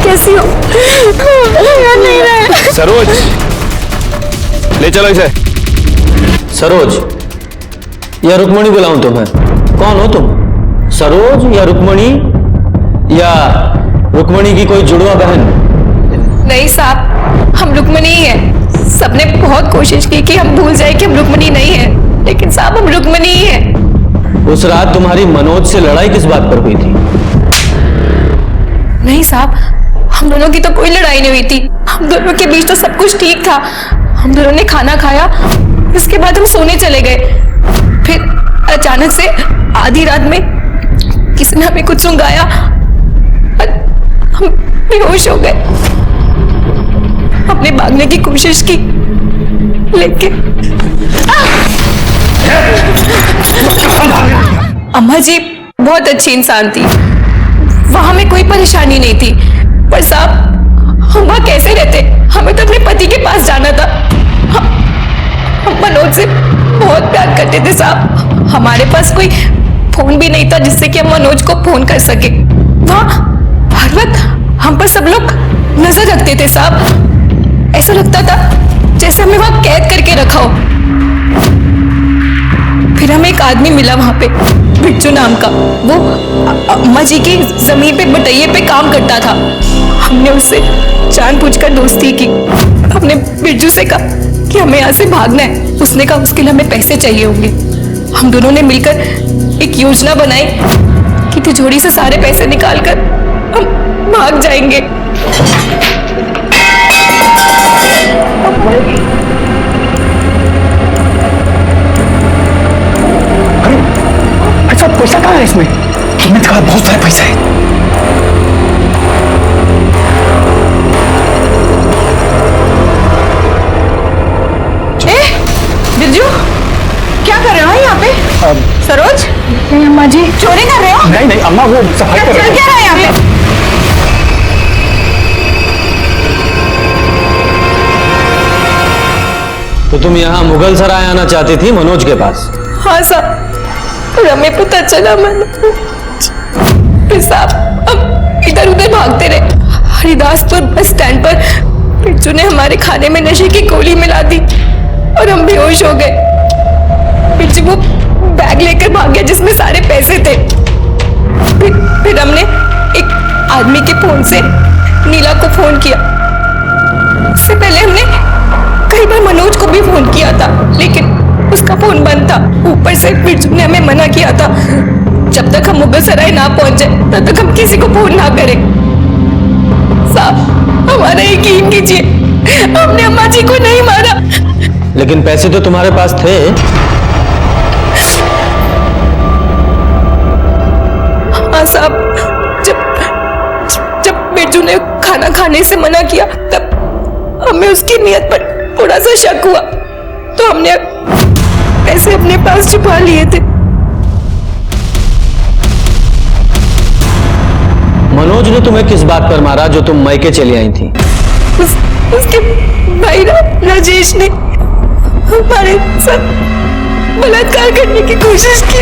कैसी हो? याद नहीं रहे। सरोज, ले चलो इसे। सरोज या रुक्मणी बुलाऊं तुम्हें? कौन हो तुम? सरोज या रुक्मणी या रुक्मणी की कोई जुड़वा बहन? नहीं साहब, हम रुक्मणी ही हैं। सबने बहुत कोशिश की कि हम भूल जाए कि हम रुक्मणी नहीं हैं, लेकिन साहब हम रुक्मणी ही हैं। उस रात तुम्हारी मनोज से लड़ाई किस बात पर हुई थी? नहीं साहब, हम दोनों की तो कोई लड़ाई नहीं हुई थी। हम दोनों के बीच तो सब कुछ ठीक था। हम दोनों ने खाना खाया, उसके बाद हम सोने चले गए। फिर अचानक से आधी रात में किसी ने हमें कुछ सुंघाया और हम बेहोश हो गए। हमने भागने की कोशिश की, लेकिन अम्मा जी बहुत अच्छी इंसान थी, वहां में कोई परेशानी नहीं थी। पर साहब, हम वहां कैसे रहते? हमें तो अपने पति के पास जाना था। हम मनोज से बहुत प्यार करते थे साहब। हमारे पास कोई फोन भी नहीं था जिससे कि हम मनोज को फोन कर सके। वहां हर वक्त हम पर सब लोग नजर रखते थे साहब। ऐसा लगता था जैसे हमें वहां कैद करके रखा हो। फिर हमें एक आदमी मिला वहां पे, बिट्टू नाम का। वो अम्मा जी की जमीन पे बटैये पे काम करता था। हमने उससे जानबूझकर दोस्ती की। हमने बिट्टू से कहा कि हमें यहाँ से भागना है। उसने कहा उसके लिए हमें पैसे चाहिए होंगे। हम दोनों ने मिलकर एक योजना बनाई कि तिजोरी से सारे पैसे निकालकर हम भाग जाएंगे। अच्छा, पैसा कहाँ है इसमें? तुमने कहा बहुत सारा पैसा है। बिरजू, क्या कर जी चोरी कर रहे हो? नहीं नहीं अम्मा, वो सफाई कर रहे चल क्या रहा है यहाँ पे? तो तुम यहाँ मुगल सराय आना चाहती थी मनोज के पास? हाँ साहब, और हमें पता चला फिर साहब हम इधर उधर भागते रहे। हरिदासपुर बस स्टैंड पर बिरजू ने हमारे खाने में नशे की गोली मिला दी और हम बेहोश हो गए। बिरजू वो बैग लेकर भाग गया जिसमें सारे पैसे थे। फिर हमने एक आदमी के फोन से नीला को फोन किया। उससे पहले हमने कई बार मनोज को भी फोन किया था, लेकिन उसका फोन बंद था। ऊपर से बिरजू ने हमें मना किया था जब तक हम मुगल सराय ना पहुंचे तब तक हम किसी को फोन ना करें। साहब हमारा यकीन कीजिए, हमने अम्मा जी को नहीं मारा। लेकिन पैसे तो तुम्हारे पास थे। हाँ साहब, जब बिरजू ने खाना खाने से मना किया तब हमें उसकी नीयत पर थोड़ा सा शक हुआ, तो हमने पैसे अपने पास छुपा लिए थे। मनोज ने तुम्हें किस बात पर मारा जो तुम मायके चली आई थी? उसके भाई राजेश ने हमारे साथ बलात्कार करने की कोशिश की।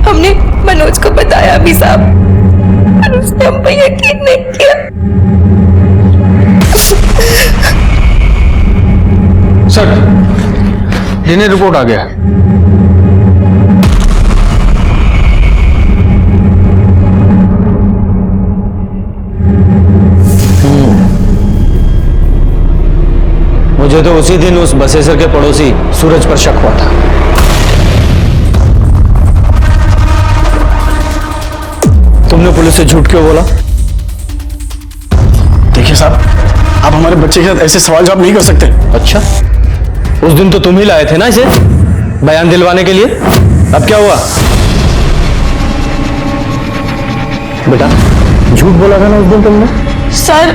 हमने मनोज को बताया भी साहब, पर उसने हम पर यकीन नहीं किया। सर, डीएनए रिपोर्ट आ गया। मुझे तो उसी दिन उस बसेसर के पड़ोसी सूरज पर शक हुआ था। तुमने पुलिस से झूठ क्यों बोला? देखिए साहब, आप हमारे बच्चे के साथ ऐसे सवाल जवाब नहीं कर सकते। अच्छा, उस दिन तो तुम ही लाए थे ना इसे बयान दिलवाने के लिए। अब क्या हुआ? बेटा झूठ बोला था ना उस दिन तुमने? सर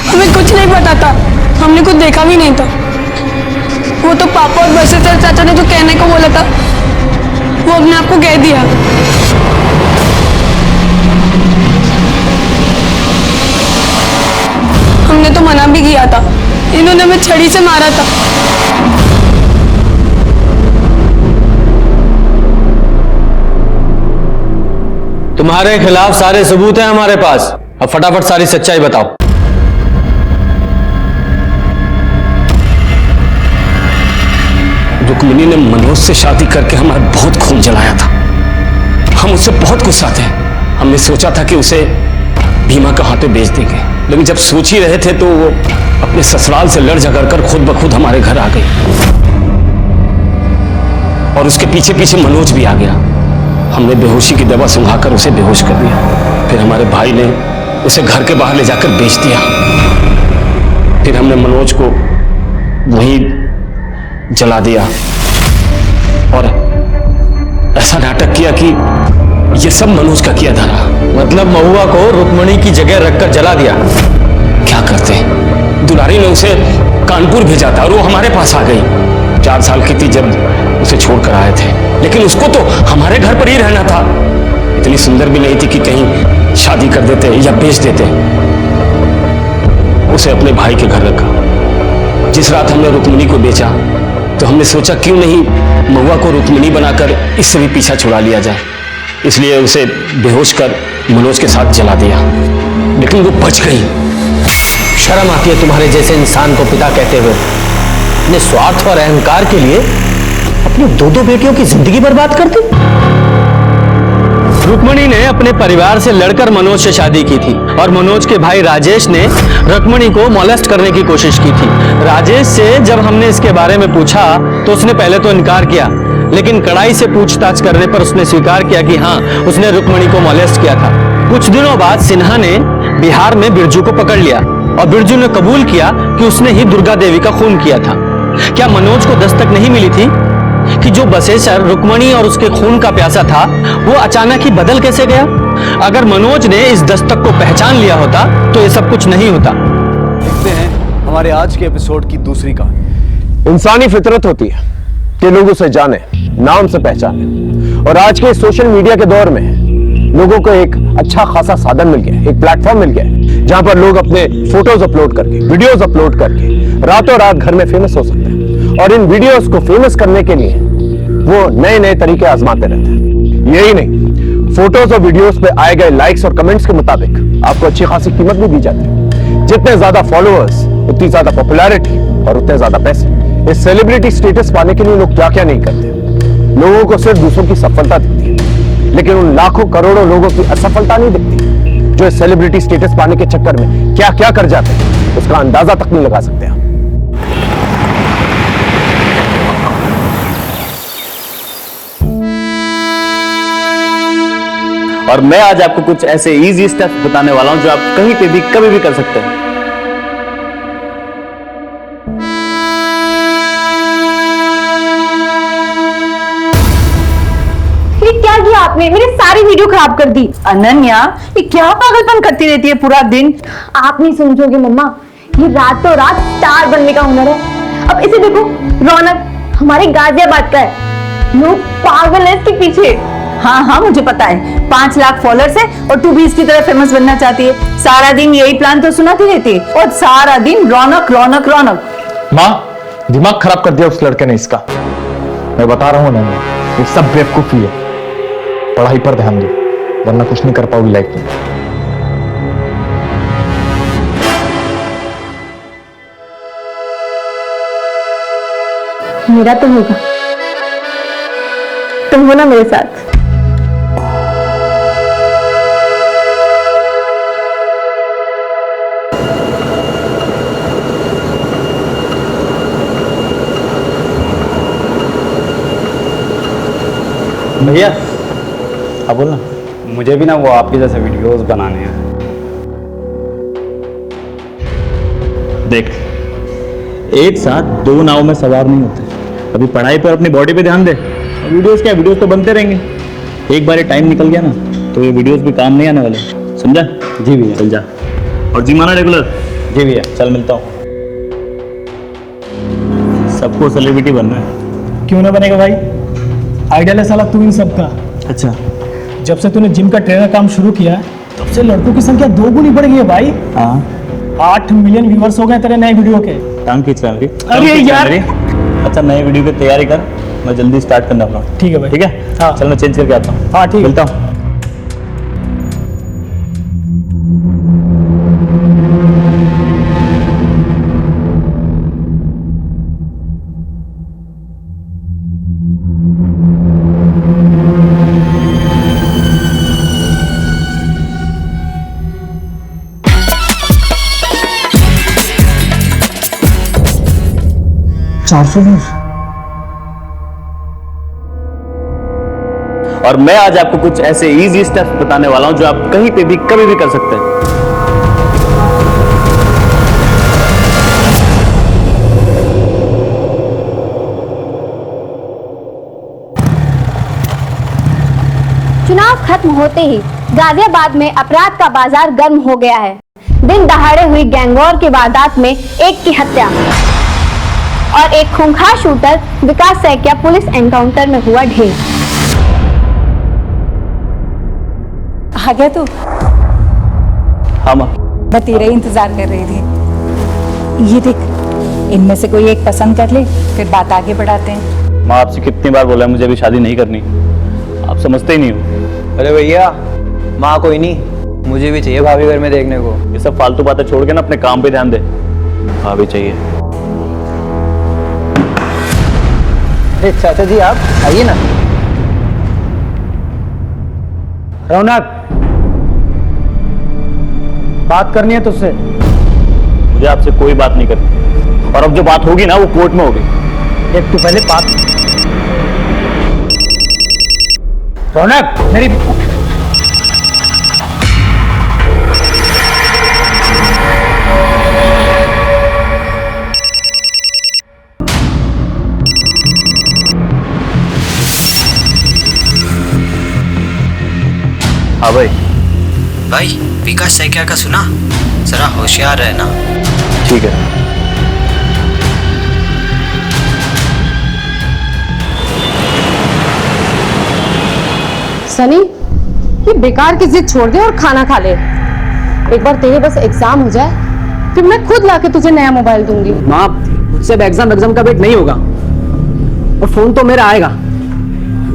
हमें कुछ नहीं पता था, हमने कुछ देखा भी नहीं था। वो तो पापा और बसेसर चाचा ने जो कहने को बोला था वो अपने आप को कह दिया। हमने तो मना भी किया था, इन्होंने हमें छड़ी से मारा था। तुम्हारे खिलाफ सारे सबूत हैं हमारे पास। अब फटाफट सारी सच्चाई बताओ। रुक्मिणी ने मनोज से शादी करके हमारा बहुत खून जलाया था। हम उससे बहुत गुस्सा थे। हमने सोचा था कि उसे भीमा के हाथों बेच देंगे, लेकिन जब सोच ही रहे थे तो वो अपने ससुराल से लड़ झगड़ कर खुद ब खुद हमारे घर आ गई और उसके पीछे पीछे मनोज भी आ गया। हमने बेहोशी की दवा सुंघाकर उसे बेहोश कर दिया। फिर हमारे भाई ने उसे घर के बाहर ले जाकर बेच दिया। फिर हमने मनोज को वहीं जला दिया और ऐसा नाटक किया कि ये सब मनोज का किया धरा। मतलब महुआ को रुक्मणी की जगह रखकर जला दिया। क्या करते, दुलारी ने उसे कानपुर भेजा था और वो हमारे पास आ गई। 4 साल की थी जब उसे छोड़कर आए थे, लेकिन उसको तो हमारे घर पर ही रहना था। इतनी सुंदर भी नहीं थी कि कहीं शादी कर देते या बेच देते। उसे अपने भाई के घर रखा। जिस रात हमने रुक्मिणी को बेचा तो हमने सोचा क्यों नहीं महुआ को रुक्मिणी बनाकर इससे भी पीछा छुड़ा लिया जाए। इसलिए उसे बेहोश कर मनोज के साथ जला दिया, लेकिन वो बच गई। शर्म आती है तुम्हारे जैसे इंसान को पिता कहते हुए। अपने स्वार्थ और अहंकार के लिए अपनी 2 बेटियों की जिंदगी बर्बाद कर दी। रुक्मणी ने अपने परिवार से लड़कर मनोज से शादी की थी और मनोज के भाई राजेश ने रुक्मणी को मोलेस्ट करने की कोशिश की थी। राजेश से जब हमने इसके बारे में पूछा तो उसने पहले तो इनकार किया, लेकिन कड़ाई से पूछताछ करने पर उसने स्वीकार किया कि हाँ, उसने रुक्मणी को मोलेस्ट किया था। कुछ दिनों बाद सिन्हा ने बिहार में बिरजू को पकड़ लिया और बिरजू ने कबूल किया कि उसने ही दुर्गा देवी का खून किया था। क्या मनोज को दस्तक नहीं मिली थी कि जो बसेसर रुक्मणी और उसके खून का प्यासा था वो अचानक ही बदल कैसे गया? अगर मनोज ने इस दस्तक को पहचान लिया होता तो ये सब कुछ नहीं होता। देखते हैं हमारे आज के एपिसोड की दूसरी कहानी। इंसानी फितरत होती है कि लोग उसे जाने, नाम से पहचाने और आज के सोशल मीडिया के दौर में लोगों को एक अच्छा खासा साधन मिल गया, एक प्लेटफॉर्म मिल गया जहां पर लोग अपने फोटोज अपलोड करके, वीडियोस अपलोड करके रातों रात घर में फेमस हो सकते हैं। और इन वीडियोस को फेमस करने के लिए वो नए नए तरीके आजमाते रहते हैं। यही नहीं, फोटोज और वीडियोस पे आए गए लाइक्स और कमेंट्स के मुताबिक आपको अच्छी खासी कीमत भी दी जाती है। जितने ज्यादा फॉलोअर्स उतनी ज्यादा पॉपुलैरिटी और उतने ज्यादा पैसे। इस सेलिब्रिटी स्टेटस पाने के लिए लोग क्या क्या नहीं करते। लोगों को सिर्फ दूसरों की सफलता दिखती है, लेकिन उन लाखों करोड़ों लोगों की असफलता नहीं दिखती जो इस सेलिब्रिटी स्टेटस पाने के चक्कर में क्या क्या कर जाते हैं, उसका अंदाजा तक नहीं लगा सकते आप। और मैं आज आपको कुछ ऐसे इजी स्टेप्स बताने वाला हूं जो आप कहीं पे भी कभी भी कर सकते हैं। ये क्या किया आपने? मेरी सारी वीडियो खराब कर दी। अनन्या, ये क्या पागलपन करती रहती है पूरा दिन? आप नहीं समझोगे मम्मा, ये रातों रात स्टार बनने का हुनर है। अब इसे देखो, रौनक हमारे गाजियाबाद का है, लोग पागल है इसके पीछे। हाँ हाँ, मुझे पता है, 5 लाख फॉलोअर्स है और तू भी इसकी तरह फेमस बनना चाहती है। सारा दिन यही प्लान तो सुनाती रहती है और सारा दिन रौनक रौनक रौनक। माँ, दिमाग खराब कर दिया उस लड़के ने इसका। मैं बता रहा हूँ ना, ये सब बेवकूफी है। पढ़ाई पर ध्यान दो, वरना कुछ नहीं कर पाओगी लाइफ में। मेरा तो होगा, तुम हो ना मेरे साथ। भैया, हाँ बोल ना। मुझे भी ना वो आपके जैसे वीडियोस बनाने हैं। देख, एक साथ 2 नाव में सवार नहीं होते। अभी पढ़ाई पर अपनी बॉडी पे ध्यान दे। वीडियोस क्या, वीडियोस तो बनते रहेंगे। एक बार ये टाइम निकल गया ना तो ये वीडियोस भी काम नहीं आने वाले, समझा? जी भैया। चल जा, और जी माना रेगुलर। जी भैया। चल मिलता हूँ। सबको सेलिब्रिटी बनना है। क्यों ना बनेगा भाई, आइडियल है साला तू इन सब का। अच्छा, जब से तूने जिम का ट्रेनर काम शुरू किया तब से लड़कों की संख्या 2 गुनी बढ़ गई है भाई। हाँ, 8 मिलियन व्यूअर्स हो गए तेरे नए वीडियो के। टांग खींच रहा है। अरे यार। अच्छा, नए वीडियो की तैयारी कर, मैं जल्दी स्टार्ट करना अपना। ठीक है भाई। ठीक है, हाँ। चल मैं चेंज करके आता हूँ। हाँ ठीक है। मिलता हूँ। और मैं आज आपको कुछ ऐसे इजी स्टेप्स बताने वाला हूं जो आप कहीं पे भी कभी भी कर सकते हैं। चुनाव खत्म होते ही गाजियाबाद में अपराध का बाजार गर्म हो गया है। दिन दहाड़े हुई गैंगवॉर की वारदात में एक की हत्या और एक खूंखार शूटर विकास सैकिया पुलिस एनकाउंटर में हुआ ढेर। आ गया तू? हाँ माँ। मैं तेरा ही इंतजार कर रही थी। ये देख, इनमें से कोई एक पसंद कर ले, फिर बात आगे बढ़ाते हैं। माँ, आपसे कितनी बार बोला है मुझे अभी शादी नहीं करनी, आप समझते ही नहीं हो। अरे भैया, माँ कोई नहीं, मुझे भी चाहिए भाभी घर में देखने को। ये सब फालतू बातें छोड़ के ना अपने काम पे ध्यान दे। भाभी चाहिए। चाचा जी आप आइए ना। रौनक, बात करनी है तुझसे। मुझे आपसे कोई बात नहीं करनी, और अब जो बात होगी ना वो कोर्ट में होगी। एक तू पहले बात। रौनक, मेरी हाँ भाई। भाई, विकास सैकिया का सुना? जरा होशियार रहना। ठीक है। सनी, ये बेकार की जिद छोड़ दे और खाना खा ले। एक बार तेरे बस एग्जाम हो जाए, फिर मैं खुद लाके तुझे नया मोबाइल दूंगी। माँ, मुझसे एग्जाम का वेट नहीं होगा, और फोन तो मेरा आएगा।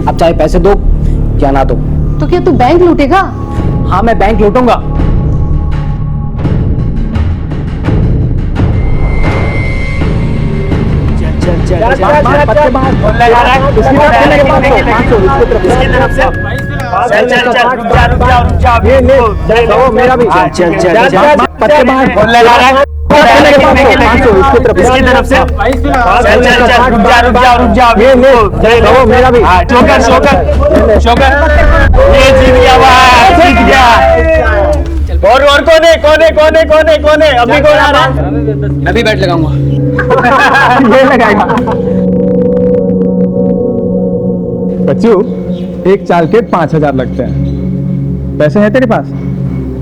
आप चाहे पैसे दो या ना दो। तो क्या तू बैंक लूटेगा? हाँ, मैं बैंक लूटूंगा। मेरा भी पत्ते बाहर मेरा भी ये जीत गया भाई, जीत गया। और कौन है अभी कौन आ रहा है? मैं भी बैट लगाऊंगा। ये लगाएगा। बच्चू, एक चाल के 5,000 लगते हैं। पैसे हैं तेरे पास?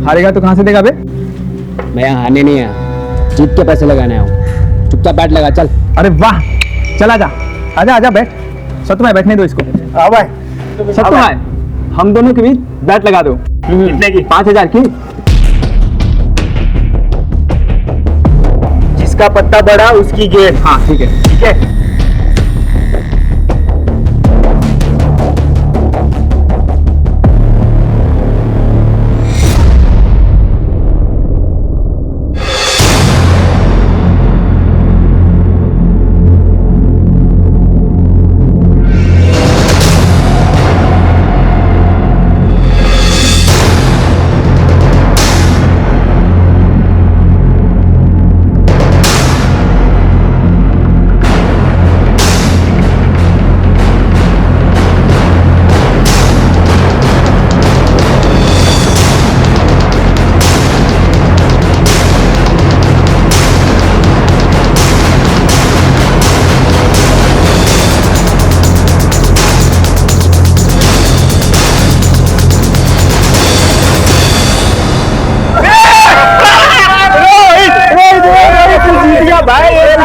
हारेगा तो कहां से देगा बे? मैं यहाँ आने नहीं आया, जीत के पैसे लगाने आया हूँ। चुपचाप बैट लगा, चल। अरे वाह, चल आजा आजा आजा, बैठ। सत्तू बैठने दो इसको। आओ भाई, सत्तू भाई, हम दोनों के बीच बैट लगा दो। कितने की? 5,000 की। जिसका पत्ता बड़ा उसकी गेंद। हाँ ठीक है, ठीक है।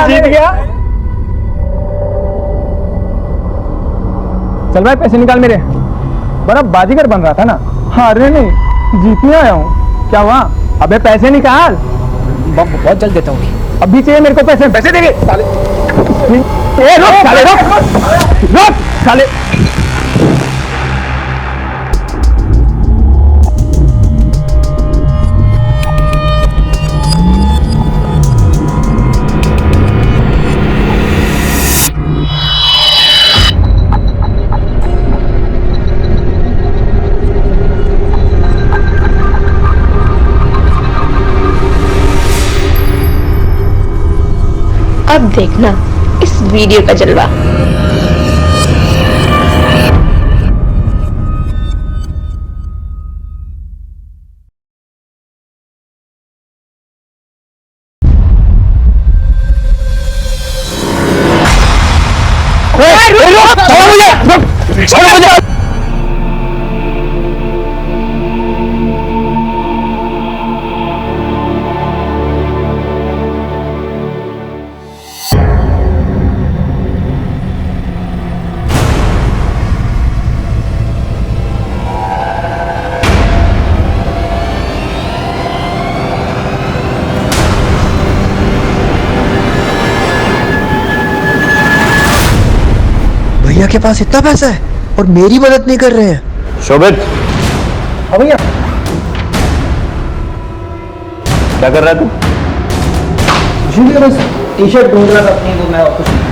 जीत गया। चल भाई, पैसे निकाल मेरे। बड़ा बाजीगर बन रहा था ना। हाँ, अरे नहीं, जीतने आया हूँ। क्या हुआ? अबे पैसे निकाल। बहुत जल्द देता हूँ। अभी चाहिए मेरे को पैसे। पैसे देंगे साले। रुक साले, रुक साले। अब देखना इस वीडियो का जलवा। भैया के पास इतना पैसा है और मेरी मदद नहीं कर रहे हैं। शोभित, हाँ भैया। क्या कर रहा है तू? बस टी शर्ट ढूंढ रहा था अपनी, तो मैं और कुछ नहीं।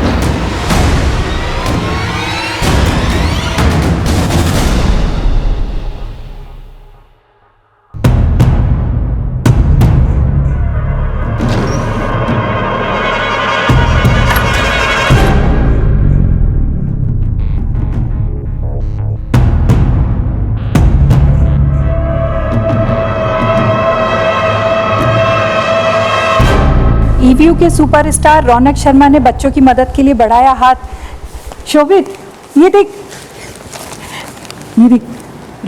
ईवीयू के सुपरस्टार रौनक शर्मा ने बच्चों की मदद के लिए बढ़ाया हाथ। शोभित, ये देख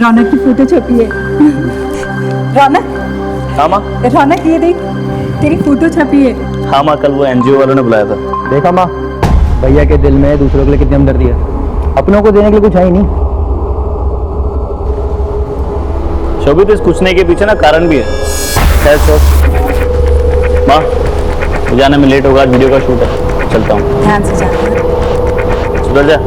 रौनक की फोटो छपी है। रौनक ये देख, तेरी फोटो छपी है। हाँ माँ, कल वो एनजीओ वालों ने बुलाया था। देखा माँ, भैया के दिल में दूसरों के लिए कितनी हमदर्दी है। अपनों को देने के लिए कुछ है ही नहीं। शोभित, इस पूछने के पीछे ना कारण भी है। खैर छोड़ माँ, जाने में लेट होगा, आज वीडियो का शूट है, चलता हूँ। ध्यान से जाना। सुधर जा।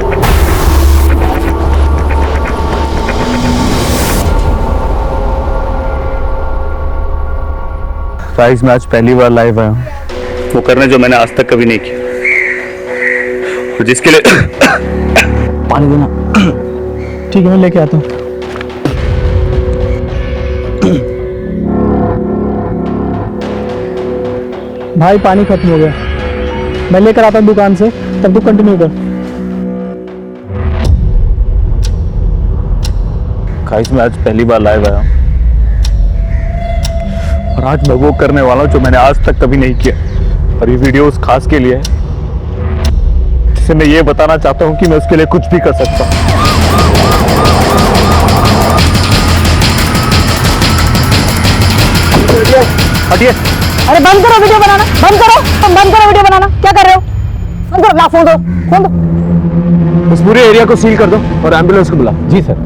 गाइस मैं आज पहली बार लाइव आया हूँ, वो करने जो मैंने आज तक कभी नहीं किया, और जिसके लिए पानी देना। ठीक है, मैं लेके आता हूँ। भाई पानी खत्म हो गया, मैं लेकर आता हूँ दुकान से, तब तू कंटिन्यू कर। गाइस मैं आज पहली बार लाइव आया हूँ, और आज मैं वो करने वाला हूँ जो मैंने आज तक कभी नहीं किया। और ये वीडियो उस खास के लिए है जिसे मैं ये बताना चाहता हूँ कि मैं उसके लिए कुछ भी कर सकता हूँ। हटिए। अरे बंद करो वीडियो बनाना, बंद करो, तुम बंद करो वीडियो बनाना। क्या कर रहे हो? बंद करो, ला फोन दो, फोन दो। इस पूरे एरिया को सील कर दो और एम्बुलेंस को बुला। जी सर।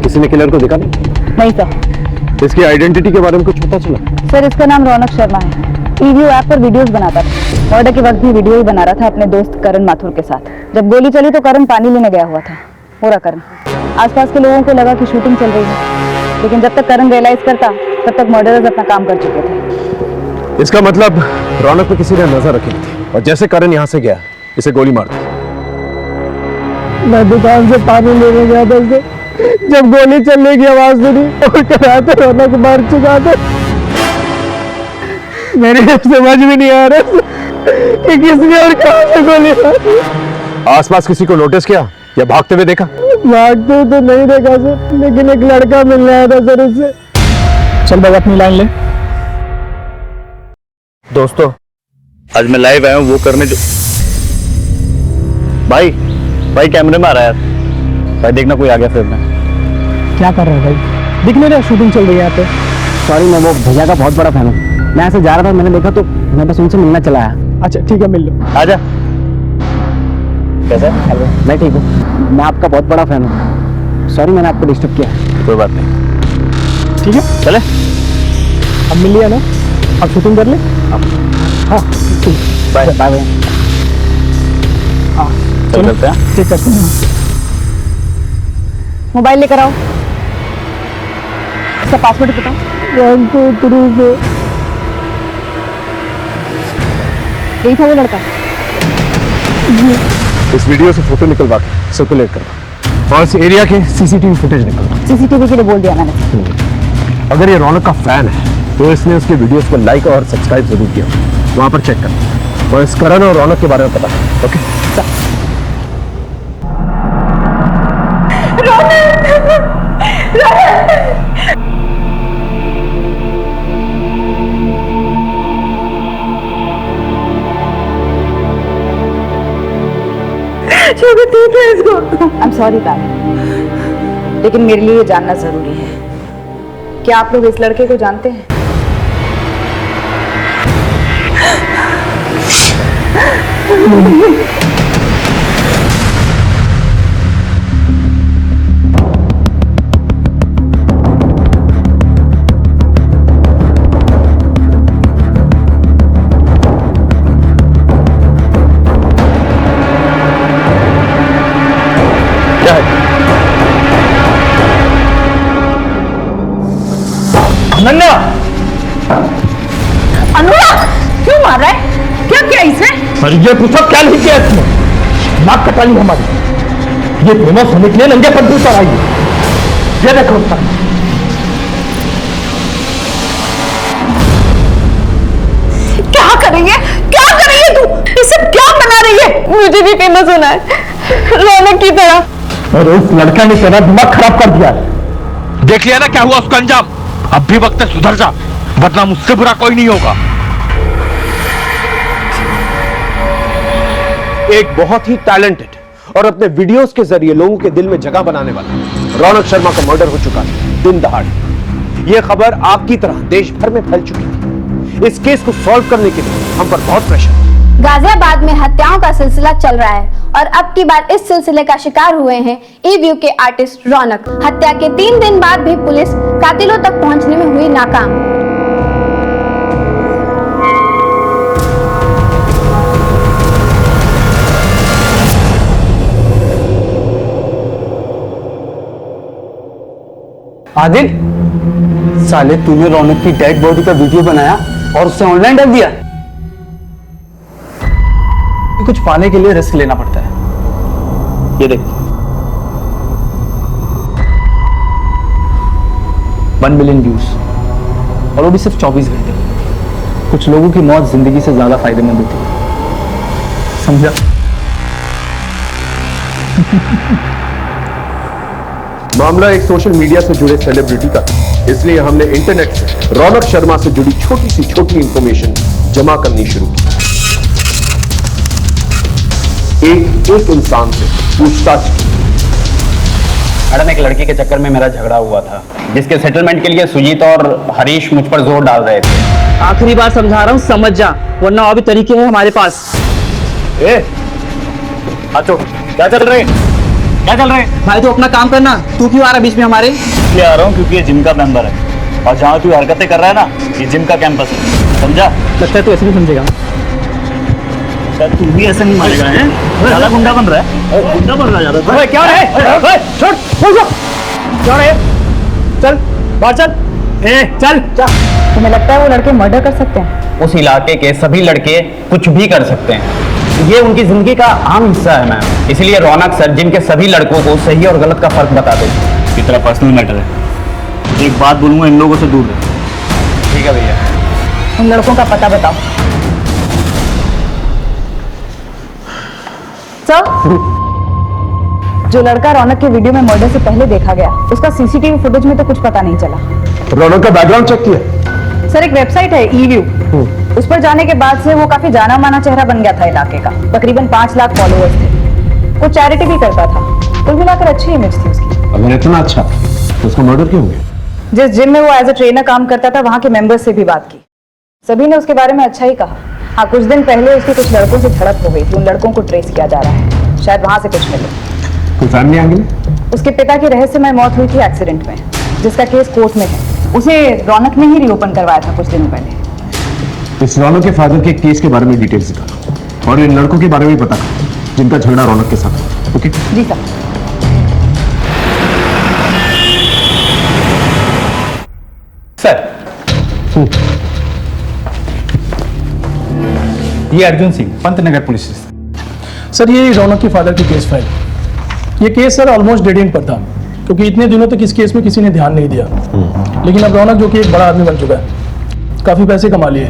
किसी ने किलर को देखा नहीं? नहीं सर। इसकी आइडेंटिटी के बारे में कुछ पता चला? सर इसका नाम रौनक शर्मा है, टीवी ऐप पर वीडियोस बनाता था। मर्डर के वक्त भी वीडियो ही बना रहा था अपने दोस्त करण माथुर के साथ। जब गोली चली तो करण पानी लेने गया हुआ था। पूरा करण, आसपास के लोगों को लगा कि शूटिंग चल रही है, लेकिन जब तक करण रियलाइज करता तब तक मर्डरर्स अपना काम कर चुके थे। इसका मतलब रौनक पे किसी ने नजर रखी थी, और जैसे करण यहाँ से गया इसे गोली मार दी। मैं दुकान से पानी लेने गया था, जब गोली चलने की आवाज सुनी और कराते रौनक मार चुका था। मेरे समझ में नहीं आ रहा कि किसने और कहां से गोली मारी। आसपास किसी को नोटिस किया या भागते हुए देखा? भागते हुए तो नहीं देखा सर, लेकिन एक लड़का मिल रहा था सर उससे। चल बाबा अपनी लाइन ले। दोस्तों आज मैं लाइव आया हूँ वो करने जो भाई कैमरे में आ रहा है यार। भाई देखना कोई आ गया फिर मैं। क्या कर रहा है भाई? दिख नहीं रहा शूटिंग चल रही है यहाँ पे। सॉरी, मैं वो भैया का बहुत बड़ा फैन हूँ। मैं ऐसे जा रहा था, मैंने देखा तो मैं बस उनसे मिलना चला आया। अच्छा ठीक है, मिल लो। आजा। कैसा है? मैं ठीक हूँ, मैं आपका बहुत बड़ा फैन हूँ। सॉरी मैंने आपको डिस्टर्ब किया। कोई बात नहीं, ठीक है चले। अब मिल लिया ना, अब शूटिंग कर ले। हाँ बाय बाय बाय। हाँ चल करते हैं। ठीक करते हैं। मोबाइल लेकर आओ, इसका पासवर्ड बताओ। 1 2 3 4। यही था वो लड़का? इस वीडियो से फोटो निकलवा के सर्कुलेट करो, और इस एरिया के सीसीटीवी फुटेज निकलवा। सीसीटीवी के लिए बोल दिया मैंने। अगर ये रौनक का फैन है तो इसने उसके वीडियोस को लाइक और सब्सक्राइब जरूर किया, वहां पर चेक कर और इस करण और रौनक के बारे में पता कर। ओके I'm sorry darling, लेकिन मेरे लिए ये जानना जरूरी है। क्या आप लोग इस लड़के को जानते हैं? नन्ना! अनुराग क्यों मार रहा है? क्या किया इसने? अरे ये पूछो क्या नहीं किया इसने? नाक कटा ली हमारी। ये फेमस होने के लिए नंगे पद्धति पर आई है। ये देखो उसका। क्या करेंगे? क्या करेंगे तू? इसे क्या बना रही है? मुझे भी फेमस होना है रौनक की तरह। अरे उस लड़का ने तेरा दिमाग खराब कर दिया है। देख लिया ना क्या हुआ उसका अंजाम। अब भी वक्त है सुधर जा, वरना मुझसे बुरा कोई नहीं होगा। एक बहुत ही टैलेंटेड और अपने वीडियोस के जरिए लोगों के दिल में जगह बनाने वाला रौनक शर्मा का मर्डर हो चुका है दिन दहाड़े। यह खबर आपकी तरह देश भर में फैल चुकी थी। इस केस को सॉल्व करने के लिए हम पर बहुत प्रेशर है। गाजियाबाद में हत्याओं का सिलसिला चल रहा है और अब की बार इस सिलसिले का शिकार हुए हैं ई-व्यू के आर्टिस्ट रौनक। हत्या के 3 दिन बाद भी पुलिस कातिलों तक पहुंचने में हुई नाकाम। आदिल, साले तूने रौनक की डेड बॉडी का वीडियो बनाया और उसे ऑनलाइन डाल दिया। कुछ पाने के लिए रिस्क लेना पड़ता है। ये देख, 1 मिलियन व्यूज, और वो भी सिर्फ 24 घंटे। कुछ लोगों की मौत जिंदगी से ज्यादा फायदेमंद होती है, समझा? मामला एक सोशल मीडिया से जुड़े सेलिब्रिटी का, इसलिए हमने इंटरनेट से रौनक शर्मा से जुड़ी छोटी सी छोटी इंफॉर्मेशन जमा करनी शुरू की। एक इंसान से पूछताछ की। मैडम, एक लड़की के चक्कर में मेरा झगड़ा हुआ था, जिसके सेटलमेंट के लिए सुजीत और हरीश मुझ पर जोर डाल रहे थे। आखिरी बार समझा रहा हूँ, समझ जा, वरना और भी तरीके हैं हमारे पास। क्या चल रहे भाई तो अपना काम करना, तू क्यों आ रहा बीच में हमारे? इसलिए आ रहा हूँ क्योंकि ये जिम का मेंबर है, और जहाँ तू हरकतें कर रहा है ना, ये जिम का कैंपस है, समझा? लगता है तू ऐसे भी समझेगा। तू भी ऐसा नहीं मानेगा, है? ज्यादा गुंडा बन रहा है, गुंडा बन रहा है ज्यादा। क्या है? छोड़, क्या है? चल बाहर चल, चल। तुम्हें लगता है वो लड़के मर्डर कर सकते हैं? उस इलाके के सभी लड़के कुछ भी कर सकते हैं, ये उनकी जिंदगी का आम हिस्सा है मैम। इसलिए रौनक सर जिम के सभी लड़कों को सही और गलत का फर्क बता देते। इतना पर्सनल मैटर है, एक बात बोलूंगा, इन लोगों से दूर रहे। ठीक है भैया। उन लड़कों का पता बताओ। सर, जो लड़का रौनक के वीडियो में मर्डर से पहले देखा गया, उसका सीसीटीवी फुटेज में तो कुछ पता नहीं चला। रौनक का बैकग्राउंड चेक किया? सर, एक वेबसाइट है ई-व्यू, उस पर जाने के बाद से वो काफी जाना माना चेहरा बन गया था इलाके का। तकरीबन 5 लाख फॉलोअर्स थे। वो चैरिटी भी करता था। कुल मिलाकर अच्छी इमेज थी उसकी। अगर इतना अच्छा तो उसका मर्डर क्यों हो गया? जिस जिम में वो एज ए ट्रेनर काम करता था, वहाँ के मेंबर्स से भी बात की, सभी ने उसके बारे में अच्छा ही कहा। हाँ, कुछ दिन पहले उसकी कुछ लड़कों से झड़प हो गई थी। उन लड़कों को ट्रेस किया जा रहा है, शायद वहां से कुछ मिले। कोई फैमिली एंगल? उसके पिता की रहस्यमय मौत हुई थी एक्सीडेंट में, जिसका केस कोर्ट में है। उसे रौनक ने ही रीओपन करवाया था कुछ दिनों पहले। इस रौनक के फादर के केस के बारे में डिटेल्स निकालो, और इन लड़कों के बारे में पता करो जिनका झगड़ा रौनक के साथ। ओके जी सर। सर, ये Arjun Singh, Pantnagar police station. Sir, ये रौनक के फादर की केस फाइल। ये case sir almost dead and पर था, क्योंकि इतने दिनों तक इस केस में किसी ने ध्यान नहीं दिया। लेकिन अब रौनक, जो कि एक बड़ा आदमी बन चुका है, काफी पैसे कमा लिए,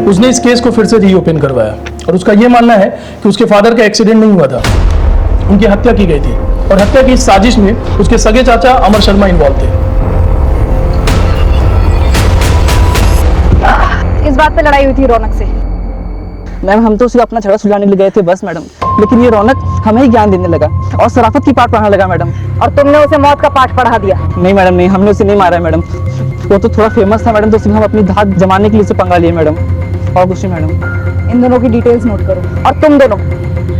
उसने इस केस को फिर से रीओपन करवाया। और उसका यह मानना है कि उसके फादर का एक्सीडेंट नहीं हुआ था, उनकी हत्या की गई थी, और हत्या की इस साजिश में उसके सगे चाचा अमर शर्मा इन्वॉल्व थे। इस बात पे लड़ाई हुई थी रौनक से? मैम, हम तो सिर्फ अपना झगड़ा सुलझाने के लिए गए थे बस मैडम, लेकिन ये रौनक हमें ही ज्ञान देने लगा और शराफत की पाठ पढ़ाने लगा मैडम। और तुमने उसे मौत का पाठ पढ़ा दिया? नहीं मैडम, नहीं, हमने उसे नहीं मारा है मैडम। वो तो थोड़ा फेमस था मैडम, तो सिर्फ हम अपनी धाक जमाने के लिए उसे पंगा लिए मैडम, और कुछ नहीं मैडम। इन दोनों की डिटेल्स नोट करो, और तुम दोनों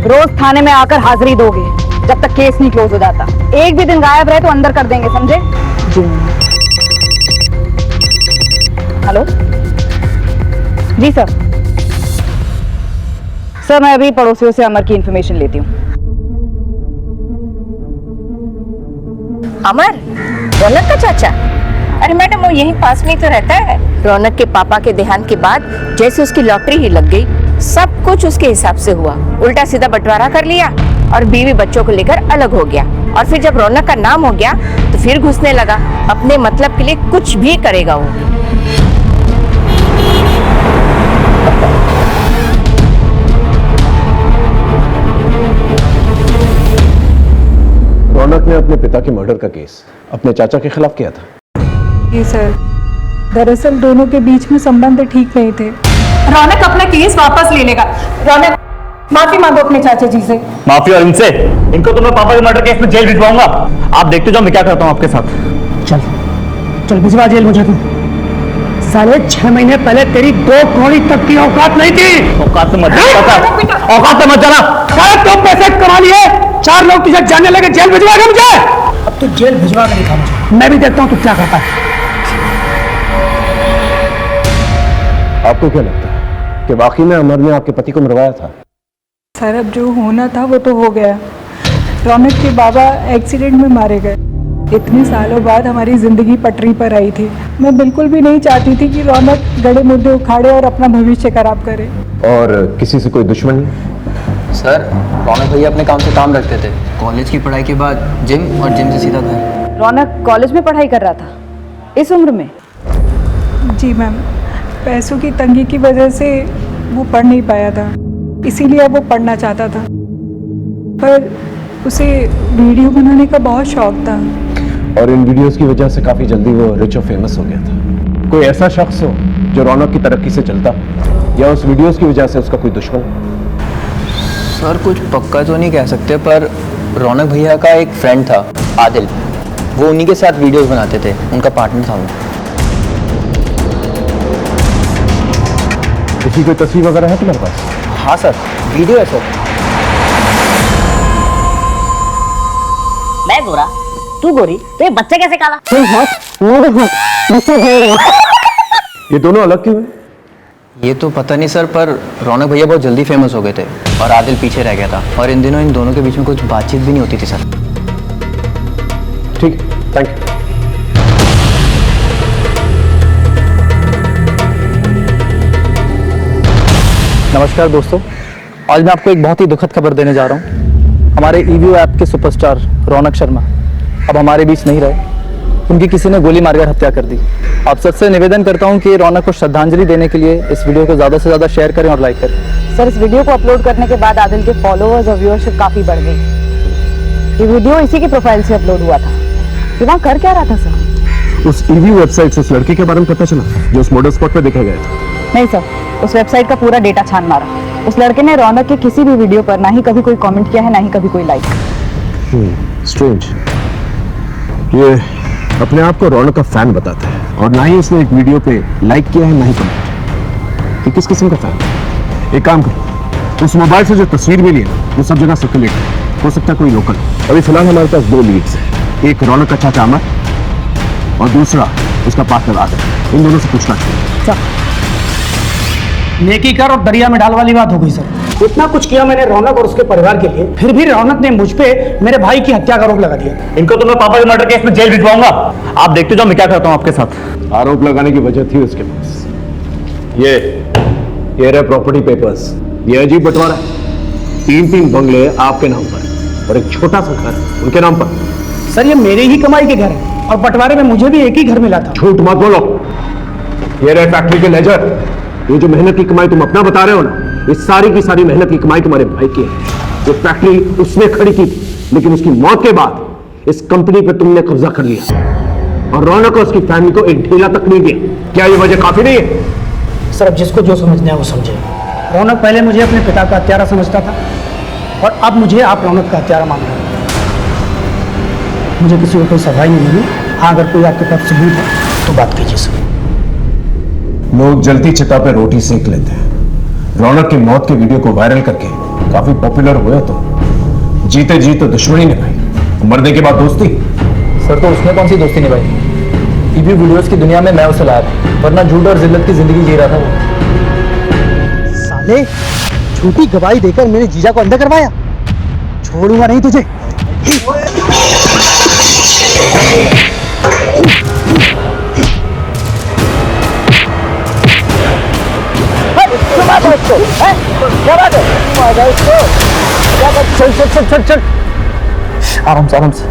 रोज थाने में आकर हाजिरी दोगे जब तक केस नहीं क्लोज हो जाता। एक भी दिन गायब रहे तो अंदर कर देंगे, समझे? जी। हेलो जी सर। सर, मैं अभी पड़ोसियों से अमर की इंफॉर्मेशन लेती हूँ। अमर, रौनक का चाचा? अरे मैडम, वो यहीं पास में ही तो रहता है। रौनक के पापा के देहांत के बाद जैसे उसकी लॉटरी ही लग गई, सब कुछ उसके हिसाब से हुआ। उल्टा सीधा बंटवारा कर लिया और बीवी बच्चों को लेकर अलग हो गया। और फिर जब रौनक का नाम हो गया तो फिर घुसने लगा। अपने मतलब के लिए कुछ भी करेगा वो। रौनक ने अपने पिता के मर्डर का केस अपने चाचा के खिलाफ किया था। जी सर, दरअसल दोनों के बीच में संबंध ठीक नहीं थे। रौनक अपना केस वापस ले लेगा। रौनक, माफी मांगो अपने चाचा जी से। माफी? और इनसे? इनको तो मैं पापा के मर्डर केस में जेल भिजवाऊंगा। आप देखते जाओ मैं क्या करता हूँ आपके साथ। चल चल भिजवा जेल मुझे तू। साले 6 महीने पहले तेरी 2 कौड़ी तक की औकात नहीं थी। औकात तो मत पता। औकात से मत जाना। अरे तुम पैसे कमा लिए, 4 लोग तुझे जाने लगे, जेल भिजवाएगा मुझे। अब तो जेल भिजवा के दिखा मुझे, मैं भी देखता हूँ तू क्या करता है। आपको क्या लगता है कि वाकई में अमर ने आपके पति को मरवाया था? सर अब जो होना था वो तो हो गया। रौनक के बाबा एक्सीडेंट में मारे गए। इतने सालों बाद हमारी जिंदगी पटरी पर आई थी। मैं बिल्कुल भी नहीं चाहती थी कि रौनक गड़े मुद्दे उखाड़े और अपना भविष्य खराब करे। और किसी से कोई दुश्मनी? सर रौनक भैया अपने काम से काम रखते थे। कॉलेज की पढ़ाई के बाद जिम और जिम से सीधा घर। रौनक कॉलेज में पढ़ाई कर रहा था इस उम्र में? जी मैम, पैसों की तंगी की वजह से वो पढ़ नहीं पाया था, इसीलिए वो पढ़ना चाहता था। पर उसे वीडियो बनाने का बहुत शौक था। और इन वीडियोस की वजह से काफी जल्दी वो रिच और फेमस हो गया था। कोई ऐसा शख्स हो जो रौनक की तरक्की से चलता, या उस वीडियोस की वजह से उसका कोई दुश्मन? सर कुछ पक्का तो नहीं कह सकते, पर रौनक भैया का एक फ्रेंड था आदिल, वो उन्हीं के साथ वीडियोस बनाते थे, उनका पार्टनर था वो। किसी कोई तस्वीर वगैरह है तुम्हारे पास? हाँ सर, वीडियो है सर। मैं गोरा, तू गोरी, तो ये बच्चे कैसे काला? ये दोनों अलग क्यों हैं? ये तो पता नहीं सर, पर रौनक भैया बहुत जल्दी फेमस हो गए थे और आदिल पीछे रह गया था, और इन दिनों इन दोनों के बीच में कुछ बातचीत भी नहीं होती थी सर। ठीक, थैंक यू। नमस्कार दोस्तों, आज मैं आपको एक बहुत ही दुखद खबर देने जा रहा हूँ। हमारे ईवीओ ऐप के सुपरस्टार रौनक शर्मा अब हमारे बीच नहीं रहे। उनकी किसी ने गोली मारकर हत्या कर दी। आप सबसे निवेदन करता हूँ कि रौनक को श्रद्धांजलि देने के लिए इस वीडियो को ज़्यादा से ज़्यादा शेयर करें और लाइक करें। सर इस वीडियो को अपलोड करने के बाद आदिल के फॉलोअर्स और व्यूअरशिप काफ़ी बढ़ गई। ये वीडियो इसी के प्रोफाइल से अपलोड हुआ था। ये वहाँ कर क्या रहा था सर? उस ईवी वेबसाइट से उस लड़के के बारे में पता चला जो उस मॉडल स्पॉट पे देखा गया था? नहीं सर, उस वेबसाइट का पूरा डेटा छान मारा। उस लड़के ने रौनक के किसी भी वीडियो पर ना ही कभी कोई कमेंट किया है, ना ही कभी कोई लाइक। स्ट्रेंज। ये अपने आप को रौनक का फैन बताता है, और ना ही उसने एक वीडियो पे लाइक किया है, ना ही कमेंट। ये किस किस्म का फैन है? एक काम करो, उस मोबाइल से जो तस्वीर मिली है वो सब जगह सर्कुलेट है। हो सकता है कोई लोकल। अभी फिलहाल हमारे पास 2 लीड्स हैं, एक रौनक का चाचा अमर और दूसरा उसका पार्टनर आदिल। इन दोनों से पूछना चाहिए। नेकी कर और दरिया में डाल वाली बात हो गई सर। इतना कुछ किया मैंने रौनक और उसके परिवार के लिए, फिर भी रौनक ने मुझ पे मेरे भाई की हत्या का आरोप लगा दिया। इनको तो मैं पापा के मर्डर केस में जेल भिजवाऊंगा। आप देखते जाओ मैं क्या करता हूँ आपके साथ। आरोप लगाने की वजह थी उसके पास। ये रहे प्रॉपर्टी पेपर्स। ये अजीब बंटवारा है। 3 बंगले आपके नाम पर और एक छोटा सा घर उनके नाम पर। सर ये मेरे ही कमाई के घर है, और बंटवारे में मुझे भी एक ही घर मिला था। झूठ मत बोलो। ये रहे फैक्ट्री के लेजर। ये जो मेहनत की कमाई तुम अपना बता रहे हो ना, ये सारी की सारी मेहनत की कमाई तुम्हारे भाई की है। ये फैक्ट्री उसने खड़ी की थी, लेकिन उसकी मौत के बाद इस कंपनी पे तुमने कब्जा कर लिया, और रौनक और उसकी फैमिली को एक ढीला तक नहीं दिया। क्या ये वजह काफी नहीं है? सर अब जिसको जो समझना है वो समझे। रौनक पहले मुझे अपने पिता का हत्यारा समझता था, और अब मुझे आप रौनक का हत्यारा मान रहे हैं। मुझे किसी को कोई सफाई नहीं मिली। हाँ, अगर कोई आपके पास सबूत है तो बात कीजिए सर। लोग जलती चिता पे रोटी सेक लेते हैं। रौनक की मौत के वीडियो को वायरल करके काफी पॉपुलर हुए तो जीते जी तो दुश्मनी निभाई, मरने के बाद दोस्ती। सर तो उसने कौन सी दोस्ती निभाई? ईवी वीडियोस की दुनिया में मैं उसे लाया था, वरना झूठ और जिल्लत की जिंदगी जी रहा था वो। साले झूठी गवाही देकर मेरे जीजा को अंदर करवाया। छोड़ूंगा नहीं तुझे। चल आराम से आराम से।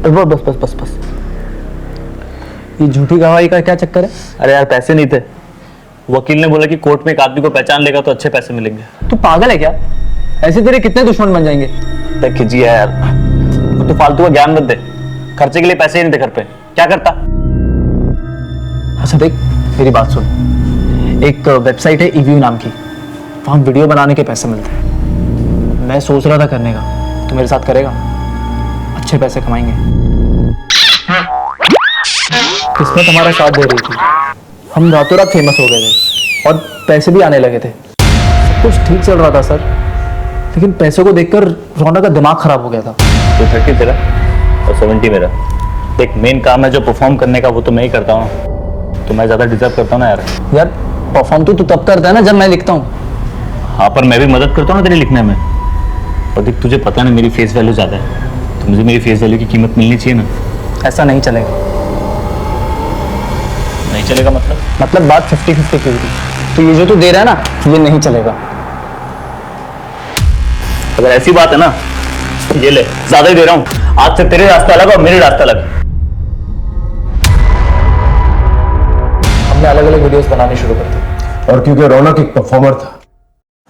बस बस बस बस। ये झूठी गवाही का क्या चक्कर है? अरे यार पैसे नहीं थे। वकील ने बोला कि कोर्ट में एक आदमी को पहचान लेगा तो अच्छे पैसे मिलेंगे। तू पागल है क्या? ऐसे तेरे कितने दुश्मन बन जाएंगे? देख खिंची है यार, तू फालतू का ज्ञान मत दे। खर्चे के लिए पैसे ही नहीं थे घर पे, क्या करता? अच्छा देख मेरी बात सुन, एक वेबसाइट है ईवीयू नाम की, वहाँ वीडियो बनाने के पैसे मिलते हैं। मैं सोच रहा था करने का, तू मेरे साथ करेगा? अच्छे पैसे कमाएंगे। किस्मत हमारा साथ दे रही थी, हम रातों रात फेमस हो गए थे और पैसे भी आने लगे थे। कुछ ठीक चल रहा था सर, लेकिन पैसों को देखकर रौनक का दिमाग खराब हो गया था। तो 30 तेरा और 70 मेरा। एक मेन काम है जो परफॉर्म करने का, वो तो मैं ही करता हूँ, तो मैं ज़्यादा डिजर्व करता हूँ ना यार। यार परफॉर्म तो तू तब करता है ना जब मैं लिखता हूँ। हाँ, पर मैं भी मदद करता हूँ ना तेरे लिखने में। और देख, तुझे पता ना मेरी फेस वैल्यू ज़्यादा है, तो मुझे मेरी फेस वैल्यू की कीमत मिलनी चाहिए ना। ऐसा नहीं चलेगा। नहीं चलेगा मतलब बात 50-50 की हुई। तो ये जो तू दे रहा है ना, ये नहीं चलेगा। अगर ऐसी बात है ना, ये ले, ज्यादा ही दे रहा हूँ। आज से तेरे रास्ता अलग और मेरे रास्ता अलग। हमने अलग अलग वीडियोस बनाने शुरू कर दी। और क्योंकि रौनक एक परफॉर्मर था,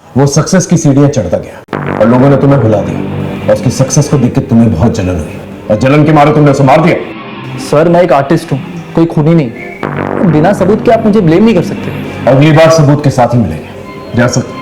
वो सक्सेस की सीढ़ियां चढ़ता गया और लोगों ने तुम्हें भुला दिया। और उसकी सक्सेस को देख के तुम्हें बहुत जलन हुई और जलन के मारे तुमने उसे मार दिया। सर मैं एक आर्टिस्ट हूँ, कोई खूनी नहीं। बिना सबूत के आप मुझे ब्लेम नहीं कर सकते। अगली बार सबूत के साथ ही मिलेंगे। जा सकते।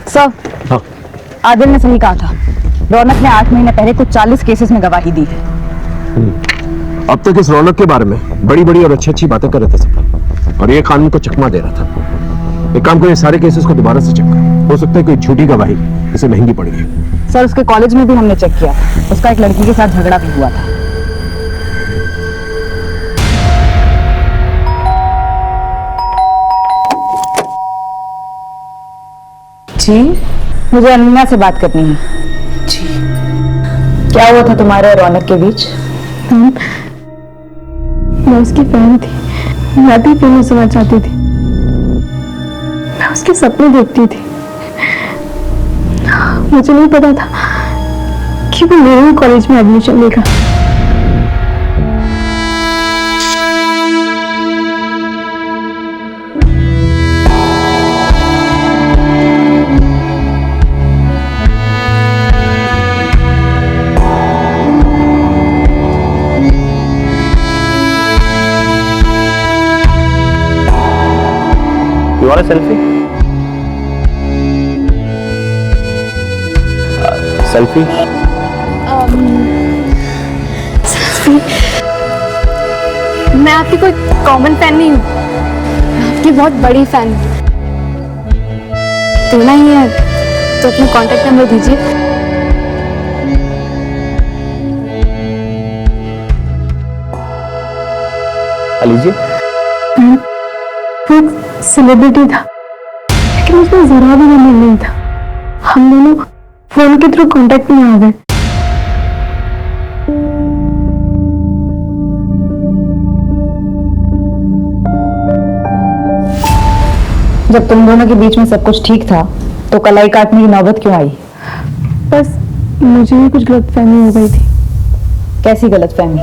सर, आदिल ने सही कहा था। रौनक ने 8 महीने पहले कुछ 40 केसेस में गवाही दी है। अब तक इस रौनक के बारे में बड़ी बड़ी और अच्छी अच्छी बातें कर रहे थे सब, और ये कानून को चकमा दे रहा था। एक काम करो, ये सारे केसेस को दोबारा से चेक करो। हो सकता है कोई झूठी गवाही इसे महंगी पड़ गई। सर उसके कॉलेज में भी हमने चेक किया, उसका एक लड़की के साथ झगड़ा भी हुआ था। जी, मुझे अमीना से बात करनी है। जी, क्या हुआ था तुम्हारे और रौनक के बीच? मैं उसकी फैन थी, मैं भी फेमस होना चाहती थी, मैं उसके सपने देखती थी। मुझे नहीं पता था कि वो मेरे ही कॉलेज में एडमिशन लेगा। You want a selfie? Selfie? Selfie? मैं आपकी कोई कॉमन फैन नहीं हूँ, मैं आपकी बहुत बड़ी फैन हूँ। देना ही है तो अपना कॉन्टेक्ट नंबर दीजिए। लीजिए। वो सेलिब्रिटी था, लेकिन उसमें जरा भी नंबर नहीं था। हम दोनों फोन के थ्रू कांटेक्ट में आ गए। जब तुम दोनों के बीच में सब कुछ ठीक था, तो कलाई काटने की नौबत क्यों आई? बस मुझे भी कुछ गलतफहमी हो गई थी। कैसी गलतफहमी?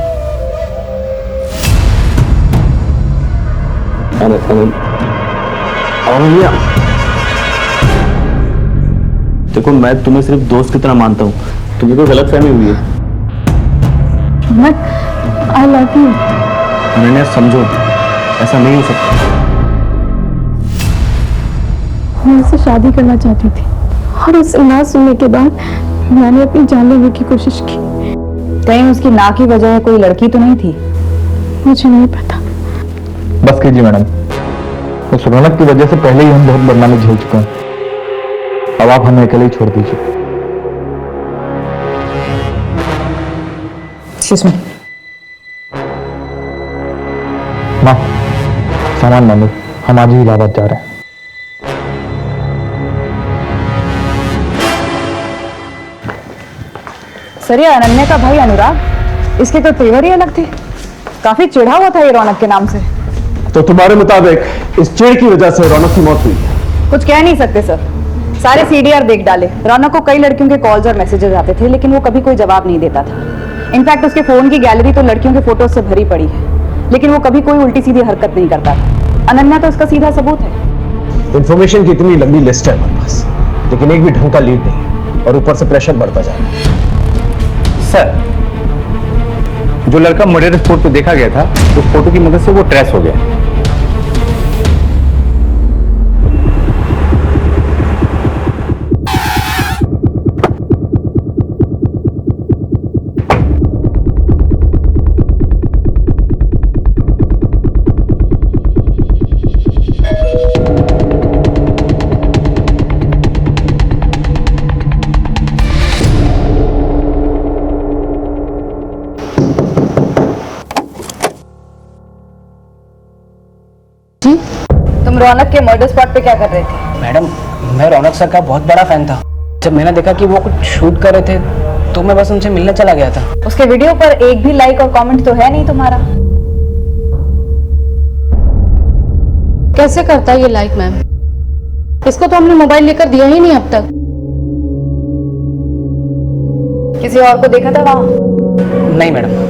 देखो, मैं तुम्हें सिर्फ दोस्त की तरह मानता हूँ, तुम्हें कोई गलतफहमी हुई है। I love you. मैंने समझो, ऐसा नहीं हो सकता। मैं उससे शादी करना चाहती थी, और उससे ना सुनने के बाद मैंने अपनी जान लेने की कोशिश की। कहीं उसकी ना की वजह कोई लड़की तो नहीं थी? मुझे नहीं पता। बस कीजिए मैडम, उस रौनक की वजह से पहले ही हम बहुत बदनामी झेल चुके हैं। अब आप हमें अकेले ही छोड़ दीजिए। माँ, सामान मान लो, हम आज ही इलाहाबाद जा रहे हैं। सर ये अनन्या का भाई अनुराग, इसके तो तेवर ही अलग थे। काफी चिढ़ा हुआ था ये रौनक के नाम से। तो तुम्हारे मुताबिक इस चिढ़ की वजह से रौनक की मौत हुई? कुछ कह नहीं सकते सर, सारे सीडीआर देख डाले। रौनक को कई लड़कियों के कॉल्स और मैसेजेस आते थे, लेकिन वो कभी कोई जवाब नहीं देता था। इनफैक्ट उसके फोन की गैलरी तो लड़कियों के फोटोज से भरी पड़ी है, लेकिन वो कभी कोई उल्टी सीधी हरकत नहीं करता था। अनन्या तो उसका सीधा सबूत है। इंफॉर्मेशन की इतनी लंबी लिस्ट है हमारे पास, लेकिन एक भी ढंग का लीड नहीं, और ऊपर से प्रेशर बढ़ता जा रहा है। सर, जो लड़का मर्डर स्पॉट पे देखा गया था, उस फोटो की मदद से वो ट्रेस हो गया। तुम रौनक के मर्डर स्पॉट पे क्या कर रहे थे? मैडम, मैं रौनक सर का बहुत बड़ा फैन था। जब मैंने देखा कि वो कुछ शूट कर रहे थे तो मैं बस उनसे मिलने चला गया था। उसके वीडियो पर एक भी लाइक और कमेंट तो है नहीं तुम्हारा। कैसे करता है ये लाइक मैम? इसको तो हमने मोबाइल लेकर दिया ही नहीं अब तक। किसी और को देखा था वहां? नहीं मैडम।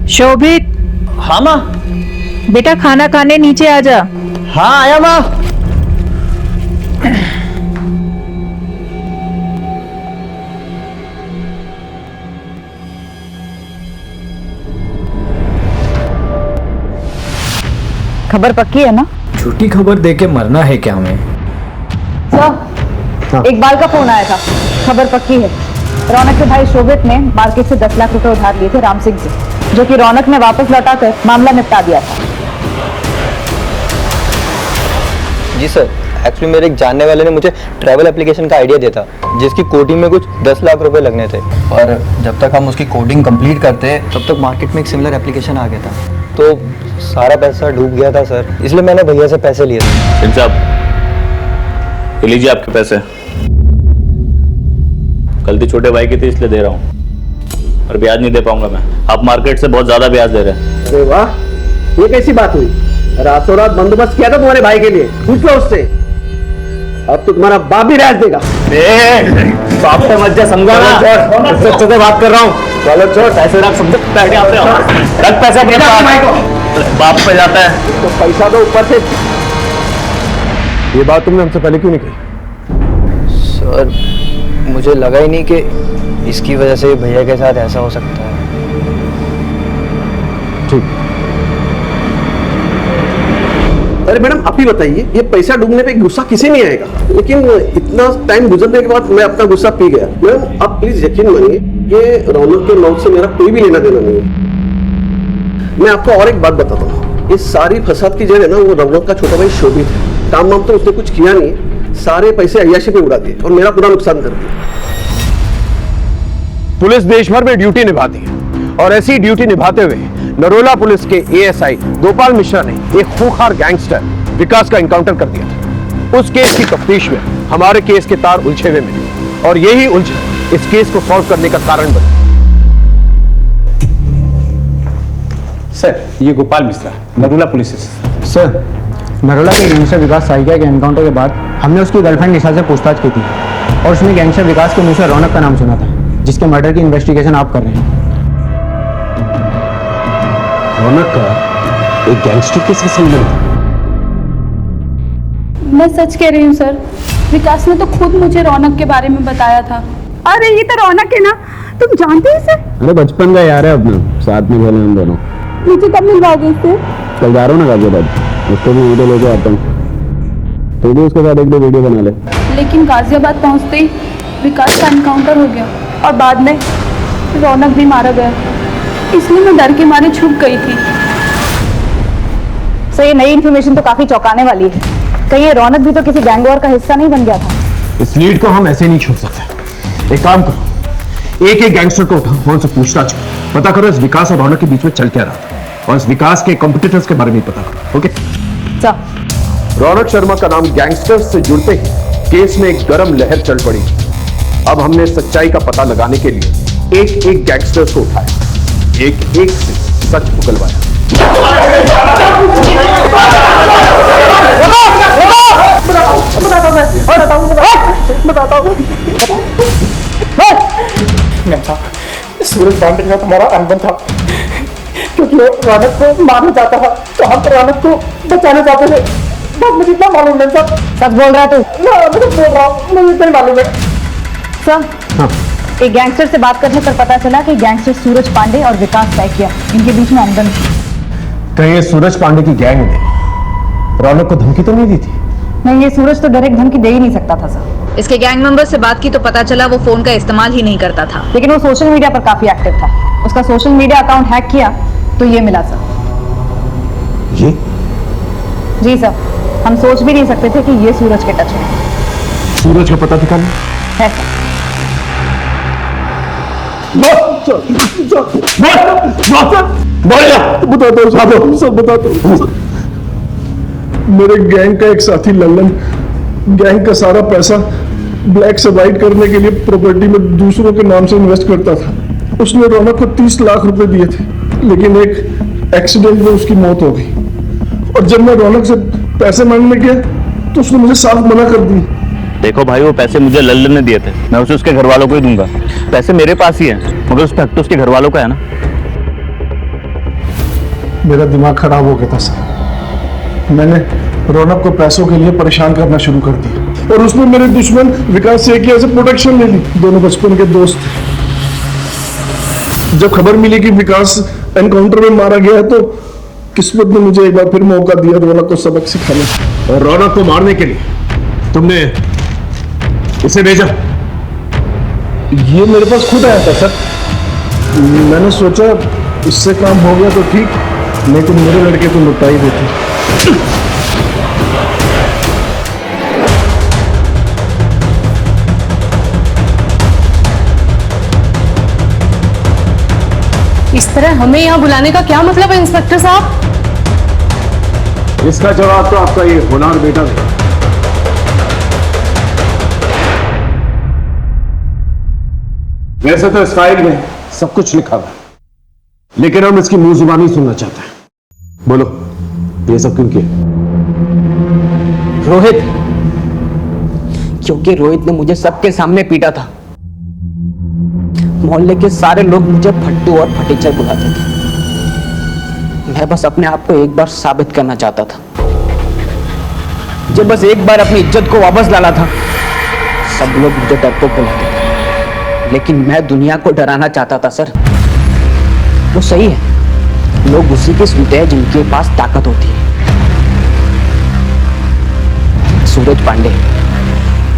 शोभित। हाँ माँ। बेटा खाना खाने नीचे आ जा। हाँ आया माँ। खबर पक्की है ना? झूठी खबर देके मरना है क्या हमें? सर, इकबाल का फोन आया था, खबर पक्की है। रौनक के भाई शोभित ने मार्केट से 10 लाख रुपए उधार लिए थे राम सिंह से, जो कि रौनक ने वापस लौटाकर मामला निपटा दिया था। जी सर, एक्चुअली मेरे एक जानने वाले ने मुझे ट्रैवल एप्लीकेशन का आइडिया दिया था, जिसकी कोडिंग में कुछ 10 लाख रुपए लगने थे, और जब तक हम उसकी कोडिंग कंप्लीट करते तब तक मार्केट में एक सिमिलर एप्लीकेशन आ गया था, तो सारा पैसा डूब गया था सर। इसलिए मैंने भैया से पैसे लिए थे। साहब, ये लीजिए आपके पैसे। गलती छोटे भाई की थी इसलिए दे रहा हूँ, और ब्याज नहीं दे पाऊंगा मैं। आप मार्केट से बहुत ज्यादा ब्याज दे रहे हैं। अरे वाह, ये कैसी बात हुई? रातों रात बंदोबस्त किया था तुम्हारे भाई के लिए, पूछ लो उससे। अब तो तुम्हारा बाप भी ब्याज देगा। बाप पे मत जा, समझा ना? सच से बात कर रहा हूँ। चलो छोड़, पैसे रख, समझो बैठे आते हो। रख पैसे अपने पास। बाप पे जाता है तो पैसा दो ऊपर से। ये बात तुमने हमसे पहले क्यों नहीं कही? सर, मुझे लगा ही नहीं कि इसकी वजह से भैया के साथ ऐसा हो सकता है। ठीक। अरे मैडम, आप ही बताइए, ये पैसा डूबने पे गुस्सा किसी नहीं आएगा, लेकिन इतना टाइम गुजरने के बाद मैं अपना गुस्सा पी गया। मैडम आप प्लीज यकीन मानिए, ये रौनक के मौत से मेरा कोई भी लेना देना नहीं है। मैं आपको और एक बात बताता हूँ, इस सारी फसाद की जड़ है ना, वो रौनक का छोटा भाई शोभित है। काम वाम तो उसने कुछ किया नहीं, सारे पैसे अय्याशी पे उड़ा दिए और मेरा पूरा नुकसान कर दिया। पुलिस देश भर में ड्यूटी निभाती है, और ऐसी ड्यूटी निभाते हुए नरोला पुलिस के एएसआई गोपाल मिश्रा ने एक खूंखार गैंगस्टर विकास का एनकाउंटर कर दिया था। उस केस की तफ्तीश में हमारे केस के तार उलझे हुए मिले, और यही उलझन इस केस को सॉल्व करने का कारण बनी। सर, ये गोपाल मिश्रा, नरोला पुलिस सर, नरोला के गैंगस्टर विकास साहिकिया के एनकाउंटर के बाद हमने उसकी गर्लफ्रेंड निशा से पूछताछ की थी, और उसने गैंगस्टर विकास के मुंह से रौनक का नाम सुना था, जिसके मर्डर की इन्वेस्टिगेशन आप कर रहे हैं। रौनक का एक गैंगस्टर के साथ संबंध? मैं सच कह रही हूँ सर, विकास ने तो खुद मुझे रौनक के बारे में बताया था। अरे ये तो रौनक है ना, तुम जानते हो इसे? अरे बचपन का यार है अपना, साथ में खेले हम दोनों। मुझे कब मिलवाओगे इससे? कल जा रहा हूँ ना गाजियाबाद, उसको भी वीडियो लेके आता हूँ, तो भी उसके साथ एक दो वीडियो बना ले। लेकिन गाजियाबाद पहुंचते ही विकास का एनकाउंटर हो गया, और बाद में रौनक भी मारा गया, इसलिए मैं डर के मारे छुप गई थी। सर, ये नई इन्फॉर्मेशन तो काफी चौंकाने वाली है। कहीं ये रौनक भी तो किसी गैंग वॉर का हिस्सा नहीं बन गया था? इस लीड को हम ऐसे नहीं छोड़ सकते। एक काम करो, एक एक गैंगस्टर को उठाओ, उनसे पूछताछ करो, पता करो इस विकास और रौनक के बीच में चल क्या रहा था, और इस विकास के कॉम्पिटिटर्स के बारे में पता करो। ओके? रौनक शर्मा का नाम गैंगस्टर्स से जुड़ते ही केस में एक गर्म लहर चल पड़ी। अब हमने सच्चाई का पता लगाने के लिए एक एक गैंगस्टर्स को उठाया, एक एक से सच उगलवाया। सूरज पांडे का तुम्हारा अनबन था, क्योंकि वो रौनक को मारना चाहता था, तो हम रौनक को बचाना चाहते थे। बस मुझे इतना मालूम है सर। सच बोल रहा है तू? मैं बोल रहा हूँ, मुझे इतना मालूम है सर। एक गैंगस्टर से बात करने पर पता चला कि गैंगस्टर सूरज पांडे और विकास सैकिया, इनके बीच में अनबन थी। कहीं ये सूरज पांडे की गैंग ने रौनक को धमकी तो नहीं दी थी? नहीं, ये सूरज तो डायरेक्ट धमकी दे ही नहीं सकता था सर। इसके गैंग मेंबर से बात की तो पता चला वो फोन का इस्तेमाल ही नहीं करता था, लेकिन वो सोशल मीडिया पर काफी एक्टिव था। उसका सोशल मीडिया अकाउंट हैक किया तो ये मिला सर। ये? जी सर, हम सोच भी नहीं सकते थे कि ये सूरज के टच में। सूरज का पता ठिकाना है सर। बताता हूँ सब बताता हूँ। मेरे गैंग का एक साथी लल्लन गैंग का सारा पैसा ब्लैक से वाइट करने के लिए प्रॉपर्टी में दूसरों के नाम से इन्वेस्ट करता था। उसने रौनक को 30 लाख रुपए दिए थे, लेकिन एक एक्सीडेंट में उसकी मौत हो गई। और जब मैं रौनक से पैसे मांगने गया तो उसने मुझे साफ मना कर दी। देखो भाई, वो पैसे मुझे लल्लन ने दिए थे, मैं उसे उसके घर वालों को ही दूंगा। पैसे मेरे पास ही हैं, मगर उस पर हक तो उसके घर वालों का है ना। मेरा दिमाग खराब हो गया था सर। मैंने रौनक को पैसों के लिए परेशान करना शुरू कर दिया और उसने मेरे दुश्मन विकास सेकिया से प्रोटेक्शन ले ली। दोनों बचपन के दोस्त थे। जब खबर मिली कि विकास एनकाउंटर में मारा गया है तो किस्मत ने मुझे एक बार फिर मौका दिया रौनक को सबक सिखाने। और रौनक को मारने के लिए तुमने इसे भेजा? ये मेरे पास खुद आया था सर। मैंने सोचा इससे काम हो गया तो ठीक, नहीं तो मेरे लड़के को लुटा ही देते। इस तरह हमें यहाँ बुलाने का क्या मतलब है इंस्पेक्टर साहब? इसका जवाब तो आपका ये होनहार बेटा देगा। वैसे तो इस फाइल में सब कुछ लिखा हुआ है, लेकिन हम इसकी मुंह जुबानी सुनना चाहते हैं। बोलो, ये सब क्यों किया? रोहित, क्योंकि रोहित ने मुझे सबके सामने पीटा था। मोहल्ले के सारे लोग मुझे फट्टू और फटीचर बुलाते थे। मैं बस अपने आप को एक बार साबित करना चाहता था। जब बस एक बार अपनी इज्जत को वापस लाना था, सब लोग मुझे डरपोक बुलाते थे। लेकिन मैं दुनिया को डराना चाहता था सर। वो सही है, लोग उसी के सुनते हैं जिनके पास ताकत होती है।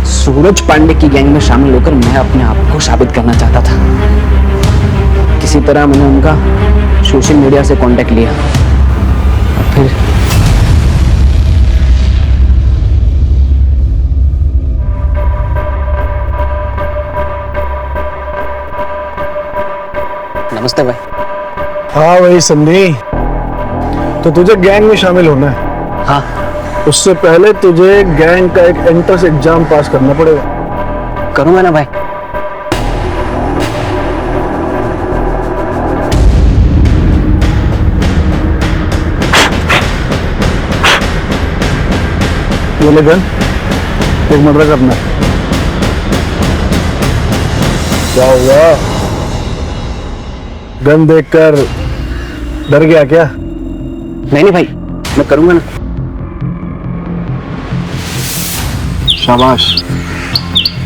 सूरज पांडे की गैंग में शामिल होकर मैं अपने आप को साबित करना चाहता था। किसी तरह मैंने उनका सोशल मीडिया से कांटेक्ट लिया और फिर नमस्ते भाई। हाँ भाई संधि, तो तुझे गैंग में शामिल होना है? हाँ। उससे पहले तुझे गैंग का एक एंट्रेंस एग्जाम पास करना पड़ेगा। करूंगा ना भाई। ये ले गन, एक मर्डर करना है। क्या हुआ? गन देखकर डर गया क्या? नहीं भाई, मैं करूंगा ना। शाबाश।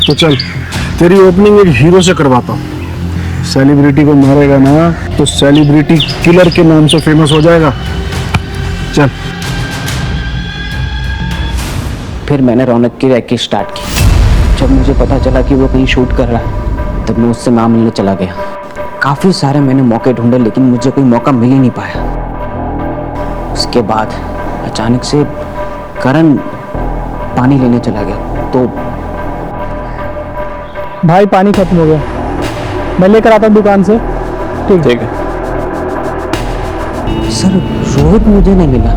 तो चल, तेरी ओपनिंग एक हीरो से करवाता हूँ। सेलिब्रिटी को मारेगा ना तो सेलिब्रिटी किलर के नाम से फेमस हो जाएगा। चल। फिर मैंने रौनक की रैकी स्टार्ट की। जब मुझे पता चला कि वो कहीं शूट कर रहा है, तब मैं उससे मां मिलने चला गया। काफी सारे मैंने मौके ढूंढे, लेकिन मुझे कोई मौका मिल ही नहीं पाया। उसके बाद अचानक से करण पानी लेने चला गया तो भाई पानी खत्म हो गया, मैं लेकर आता हूँ दुकान से। ठीक है सर। रोहित मुझे नहीं मिला,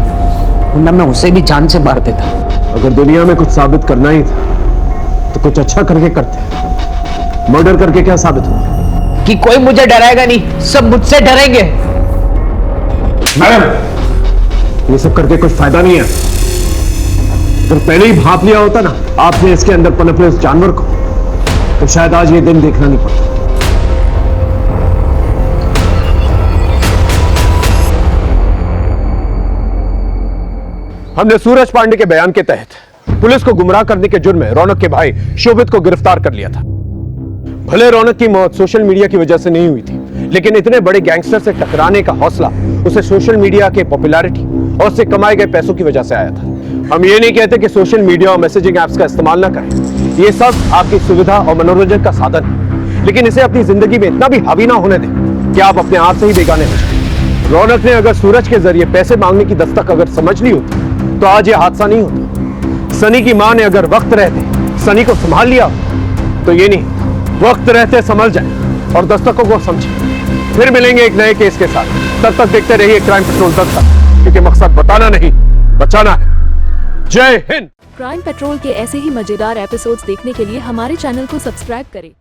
वरना मैं उसे भी जान से मार देता। अगर दुनिया में कुछ साबित करना ही था तो कुछ अच्छा करके करते। मर्डर करके क्या साबित हुआ? कि कोई मुझे डराएगा नहीं, सब मुझसे डरेंगे। मैडम, ये सब करके कुछ फायदा नहीं है। अगर पहले ही भाप लिया होता ना आपने इसके अंदर पनपे उस जानवर को, तो शायद आज ये दिन देखना नहीं पड़ता। हमने सूरज पांडे के बयान के तहत पुलिस को गुमराह करने के जुर्म में रौनक के भाई शोभित को गिरफ्तार कर लिया था। भले रौनक की मौत सोशल मीडिया की वजह से नहीं हुई थी, लेकिन इतने बड़े गैंगस्टर से टकराने का हौसला उसे सोशल मीडिया के पॉपुलैरिटी और उससे कमाए गए पैसों की वजह से आया था। हम ये नहीं कहते कि सोशल मीडिया और मैसेजिंग एप्स का इस्तेमाल ना करें, ये सब आपकी सुविधा और मनोरंजन का साधन है, लेकिन इसे अपनी जिंदगी में इतना भी हावी ना होने दें कि आप अपने आप से ही बेगाने हो जाए। रौनक ने अगर सूरज के जरिए पैसे मांगने की दस्तक अगर समझ ली होती तो आज ये हादसा नहीं होता। सनी की मां ने अगर वक्त रहते सनी को संभाल लिया तो ये नहीं, वक्त रहते संभल जाए और दस्तकों को समझे। फिर मिलेंगे एक नए केस के साथ, तब तक देखते रहिए क्राइम पेट्रोल तक, क्योंकि मकसद बताना नहीं बचाना है। जय हिंद। क्राइम पेट्रोल के ऐसे ही मजेदार एपिसोड्स देखने के लिए हमारे चैनल को सब्सक्राइब करें।